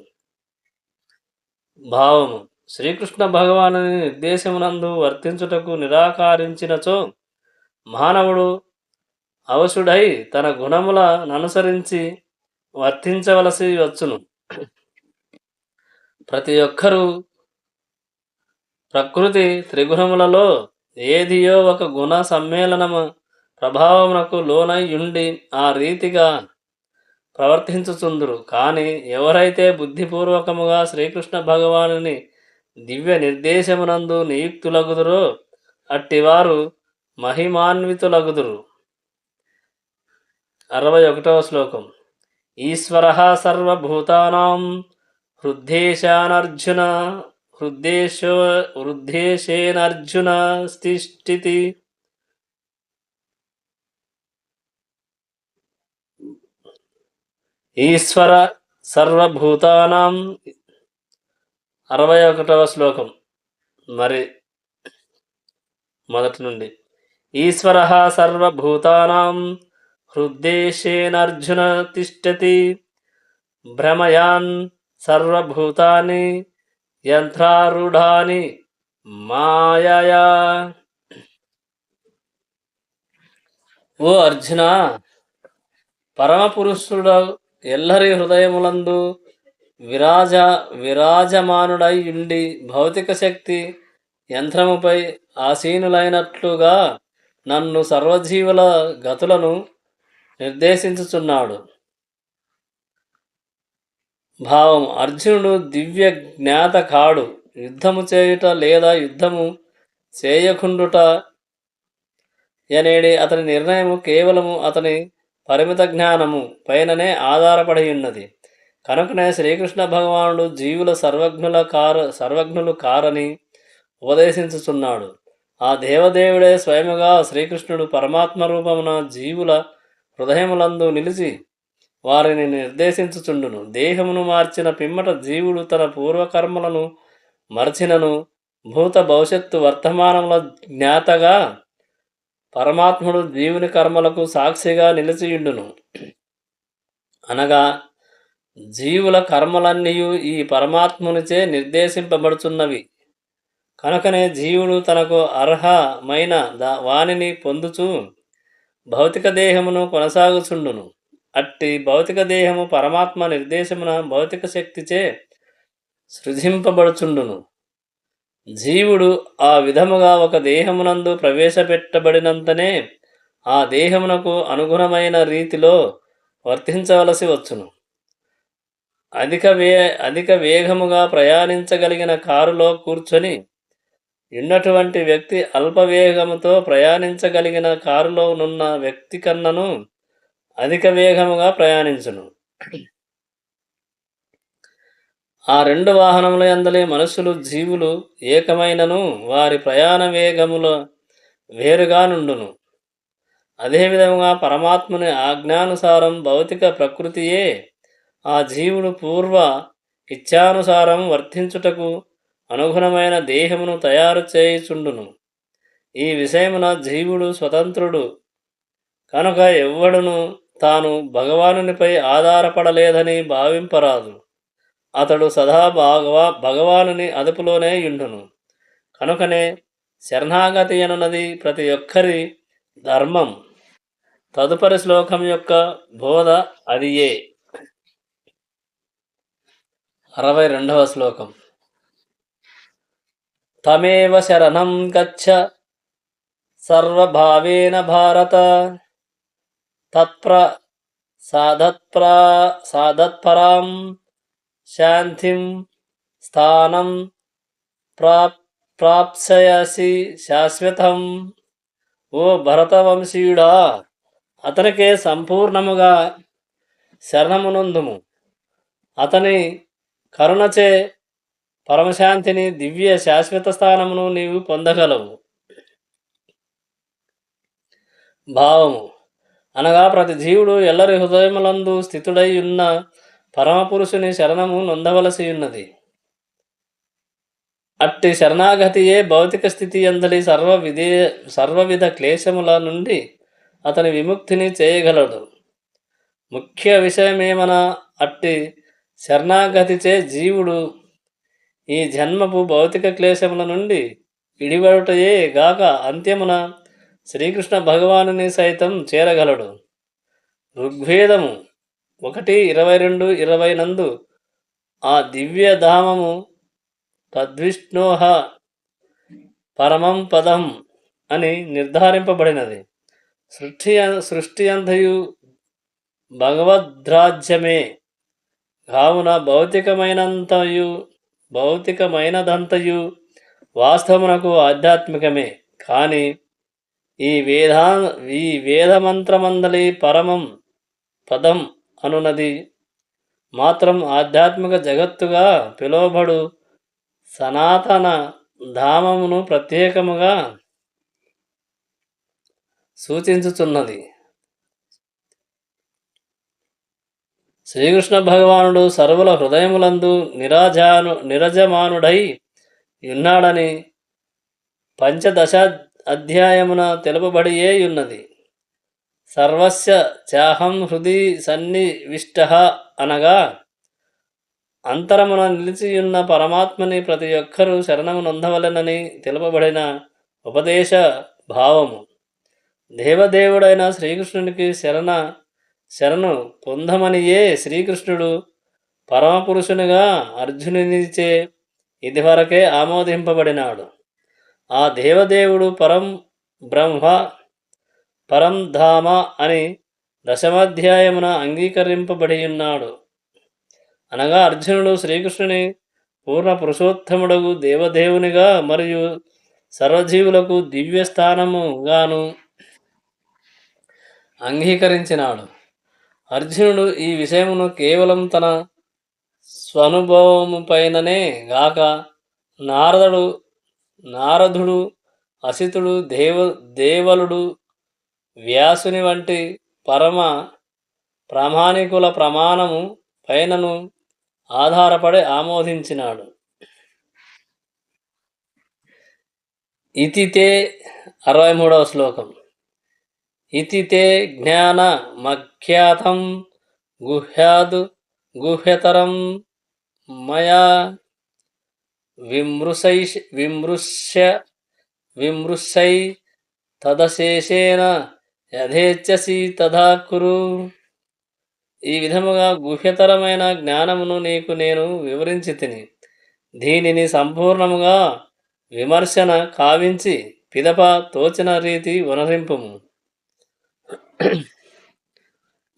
భావము. శ్రీకృష్ణ భగవానుని నిర్దేశమునందు వర్తించుటకు నిరాకరించినచో మానవుడు అవశుడై తన గుణములననుసరించి వర్తించవలసి వచ్చును. ప్రతి ఒక్కరూ ప్రకృతి త్రిగుణములలో ఏదియో ఒక గుణ సమ్మేళనము ప్రభావమునకు లోనై ఉండి ఆ రీతిగా ప్రవర్తించుచుందురు. కానీ ఎవరైతే బుద్ధిపూర్వకముగా శ్రీకృష్ణ భగవానుని దివ్య నిర్దేశమునందు నియుక్తులగుదురో అట్టివారు మహిమాన్వితులగుదురు. 61వ శ్లోకం. ఈశ్వరః సర్వభూతానాం హృద్దేశేనార్జున తిష్ఠతి. ఈశ్వర సర్వభూతానాం. 61వ శ్లోకం మరి మొదటి నుండి. ఈశ్వరః సర్వభూతానాం హృద్దేశేనార్జున తిష్ఠతి భ్రమయాన్ సర్వభూతాని యంత్రారూఢాని మాయయా. ఓ అర్జున, పరమపురుషుడు ఎల్లరి హృదయములందు విరాజమానుడై ఉండి భౌతిక శక్తి యంత్రముపై ఆసీనులైనట్లుగా నన్ను సర్వజీవుల గతులను నిర్దేశించుచున్నాడు. భావం. అర్జునుడు దివ్య జ్ఞాత కాడు. యుద్ధము చేయుట లేదా యుద్ధము చేయకుండుట యనేడి అతని నిర్ణయము కేవలము అతని పరిమిత జ్ఞానము పైననే ఆధారపడి ఉన్నది. కనుకనే శ్రీకృష్ణ భగవానుడు జీవుల సర్వజ్ఞులు కారని ఉపదేశించుచున్నాడు. ఆ దేవదేవుడే స్వయముగా శ్రీకృష్ణుడు పరమాత్మ రూపమున జీవుల హృదయములందు నిలిచి వారిని నిర్దేశించుచుండును. దేహమును మార్చిన పిమ్మట జీవుడు తన పూర్వకర్మలను మరచినను భూత భవిష్యత్తు వర్తమానముల జ్ఞాతగా పరమాత్ముడు జీవుని కర్మలకు సాక్షిగా నిలిచియుండును. అనగా జీవుల కర్మలన్నీయు ఈ పరమాత్మునిచే నిర్దేశింపబడుచున్నవి. కనుకనే జీవుడు తనకు అర్హమైన వానిని పొందుచు భౌతిక దేహమును కొనసాగుచుండును. అట్టి భౌతిక దేహము పరమాత్మ నిర్దేశమున భౌతిక శక్తిచే సృజింపబడుచుండును. జీవుడు ఆ విధముగా ఒక దేహమునందు ప్రవేశపెట్టబడినంతనే ఆ దేహమునకు అనుగుణమైన రీతిలో వర్తించవలసి వచ్చును. అధిక వేగముగా ప్రయాణించగలిగిన కారులో కూర్చొని ఉన్నటువంటి వ్యక్తి అల్పవేగముతో ప్రయాణించగలిగిన కారులో నున్న వ్యక్తి కన్నను అధిక వేగముగా ప్రయాణించును. ఆ రెండు వాహనముల యందలి మనుషులు జీవులు ఏకమైనను వారి ప్రయాణ వేగముల వేరుగా నుండును. అదేవిధంగా పరమాత్ముని ఆజ్ఞానుసారం భౌతిక ప్రకృతియే ఆ జీవుడు పూర్వ ఇచ్ఛానుసారం వర్తించుటకు అనుగుణమైన దేహమును తయారు చేయుచుండును. ఈ విషయమున జీవుడు స్వతంత్రుడు కనుక ఎవ్వడును తాను భగవానునిపై ఆధారపడలేదని భావింపరాదు. అతడు సదా భగవానుని అదుపులోనే యుండును. కనుకనే శరణాగతి అనున్నది ప్రతి ఒక్కరి ధర్మం. తదుపరి శ్లోకం యొక్క బోధ అదియే. 62వ శ్లోకం. తమేవ శరణం గచ్చ సర్వభావేన భారత సాధత్పరాం శాంతిం స్థానం ప్రాప్స్యసి శాశ్వతం. ఓ భరతవంశీయుడా, అతనికే సంపూర్ణముగా శరణమునందుము. అతని కరుణచే పరమశాంతిని, దివ్య శాశ్వత స్థానమును నీవు పొందగలవు. భావము అనగా ప్రతి జీవుడు ఎల్లరి హృదయములందు స్థితుడై ఉన్న పరమపురుషుని శరణము నొందవలసి ఉన్నది. అట్టి శరణాగతియే భౌతిక స్థితి అందలి సర్వవిధ క్లేశముల నుండి అతని విముక్తిని చేయగలడు. ముఖ్య విషయమేమన అట్టి శరణాగతిచే జీవుడు ఈ జన్మపు భౌతిక క్లేశముల నుండి విడివడుటయే గాక అంత్యమున శ్రీకృష్ణ భగవానుని సైతం చేరగలడు. ఋగ్వేదము 1:22-20 నందు ఆ దివ్యధామము తద్విష్ణోః పరమం పదం అని నిర్ధారింపబడినది. సృష్టి అంతయు భగవద్రాజ్యమే కావున భౌతికమైనదంతయు వాస్తవమునకు ఆధ్యాత్మికమే. కానీ ఈ వేదమంత్రమందలి పరమం పదం అనునది మాత్రం ఆధ్యాత్మిక జగత్తుగా పిలువబడు సనాతన ధామమును ప్రత్యేకముగా సూచించుచున్నది. శ్రీకృష్ణ భగవానుడు సర్వుల హృదయములందు నిరజమానుడై ఉన్నాడని పంచదశ అధ్యాయమున తెలుపబడియే ఉన్నది. సర్వస్య చాహం హృది సన్నివిష్టః అనగా అంతరమున నిలిచియున్న పరమాత్మని ప్రతి ఒక్కరూ శరణము నొందవలెనని తెలుపబడిన ఉపదేశ భావము. దేవదేవుడైన శ్రీకృష్ణునికి శరణు పొందమనియే శ్రీకృష్ణుడు పరమపురుషునిగా అర్జునునిచే ఇదివరకే ఆమోదింపబడినాడు. ఆ దేవదేవుడు పరం బ్రహ్మ పరం ధామ అని దశమాధ్యాయమున అంగీకరింపబడియున్నాడు. అనగా అర్జునుడు శ్రీకృష్ణుని పూర్ణ పురుషోత్తముడగు దేవదేవునిగా మరియు సర్వజీవులకు దివ్యస్థానముగాను అంగీకరించినాడు. అర్జునుడు ఈ విషయమును కేవలం తన స్వనుభవముపైననే గాక నారదుడు, అసితుడు, దేవలుడు, వ్యాసుని వంటి పరమ ప్రామాణికుల ప్రమాణము పైనను ఆధారపడి ఆమోదించినాడు. ఇతితే 63వ శ్లోకం. ఇతితే జ్ఞానమఖ్యాతం గుహ్యతరం మయా విమృశై తదశేషేన యథేచ్ఛసి తథా కురు. ఈ విధముగా గుహ్యతరమైన జ్ఞానమును నీకు నేను వివరించి తిని, దీనిని సంపూర్ణముగా విమర్శన కావించి పిదప తోచిన రీతి ఉనరింపుము.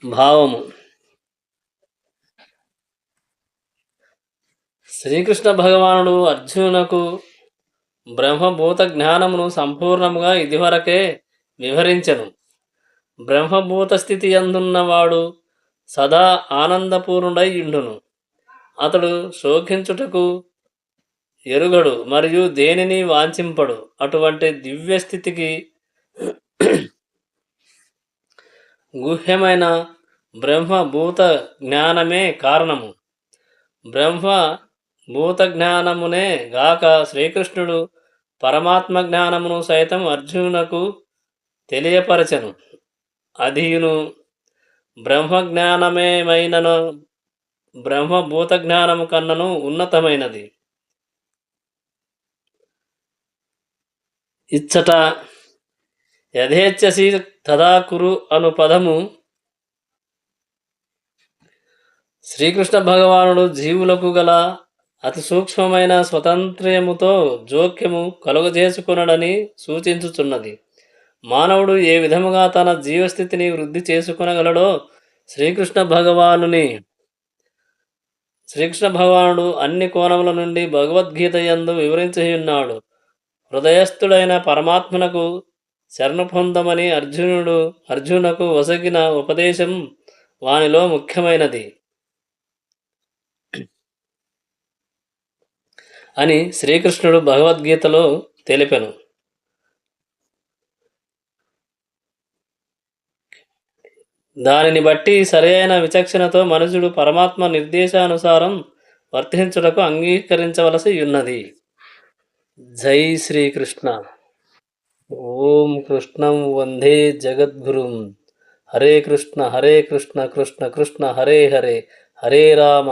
భావము శ్రీకృష్ణ భగవానుడు అర్జునునకు బ్రహ్మభూత జ్ఞానమును సంపూర్ణముగా ఇదివరకే వివరించెను. బ్రహ్మభూత స్థితి అందున్నవాడు సదా ఆనందపూర్ణుడై యుండును. అతడు శోకించుటకు ఎరుగడు మరియు దేనిని వాంఛింపడు. అటువంటి దివ్య స్థితికి గుహ్యమైన బ్రహ్మభూత జ్ఞానమే కారణము. బ్రహ్మ భూత జ్ఞానమునే గాక శ్రీకృష్ణుడు పరమాత్మ జ్ఞానమును సైతం అర్జునునకు తెలియపరచెను. అదియును బ్రహ్మజ్ఞానమేమైనను బ్రహ్మభూత జ్ఞానము కన్నను ఉన్నతమైనది. ఇచ్చట యథేచ్ఛసి తదా కురు అను పదము శ్రీకృష్ణ భగవానుడు జీవులకు గల అతి సూక్ష్మమైన స్వతంత్ర్యముతో జోక్యము కలుగజేసుకునడని సూచించుచున్నది. మానవుడు ఏ విధముగా తన జీవస్థితిని వృద్ధి చేసుకునగలడో శ్రీకృష్ణ భగవానుడు అన్ని కోణముల నుండి భగవద్గీత యందు వివరించి ఉన్నాడు. హృదయస్థుడైన పరమాత్మనకు శరణు పొందమని అర్జునునకు వసగిన ఉపదేశం వానిలో ముఖ్యమైనది అని శ్రీకృష్ణుడు భగవద్గీతలో తెలిపెను. దానిని బట్టి సరైన విచక్షణతో మనుషుడు పరమాత్మ నిర్దేశానుసారం వర్తించుటకు అంగీకరించవలసి ఉన్నది. జై శ్రీకృష్ణ. ఓం కృష్ణం వందే జగద్గురుం. హరే కృష్ణ కృష్ణ కృష్ణ హరే హరే, హరే రామ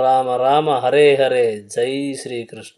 రామ రామ హరే హరే. జై శ్రీకృష్ణ.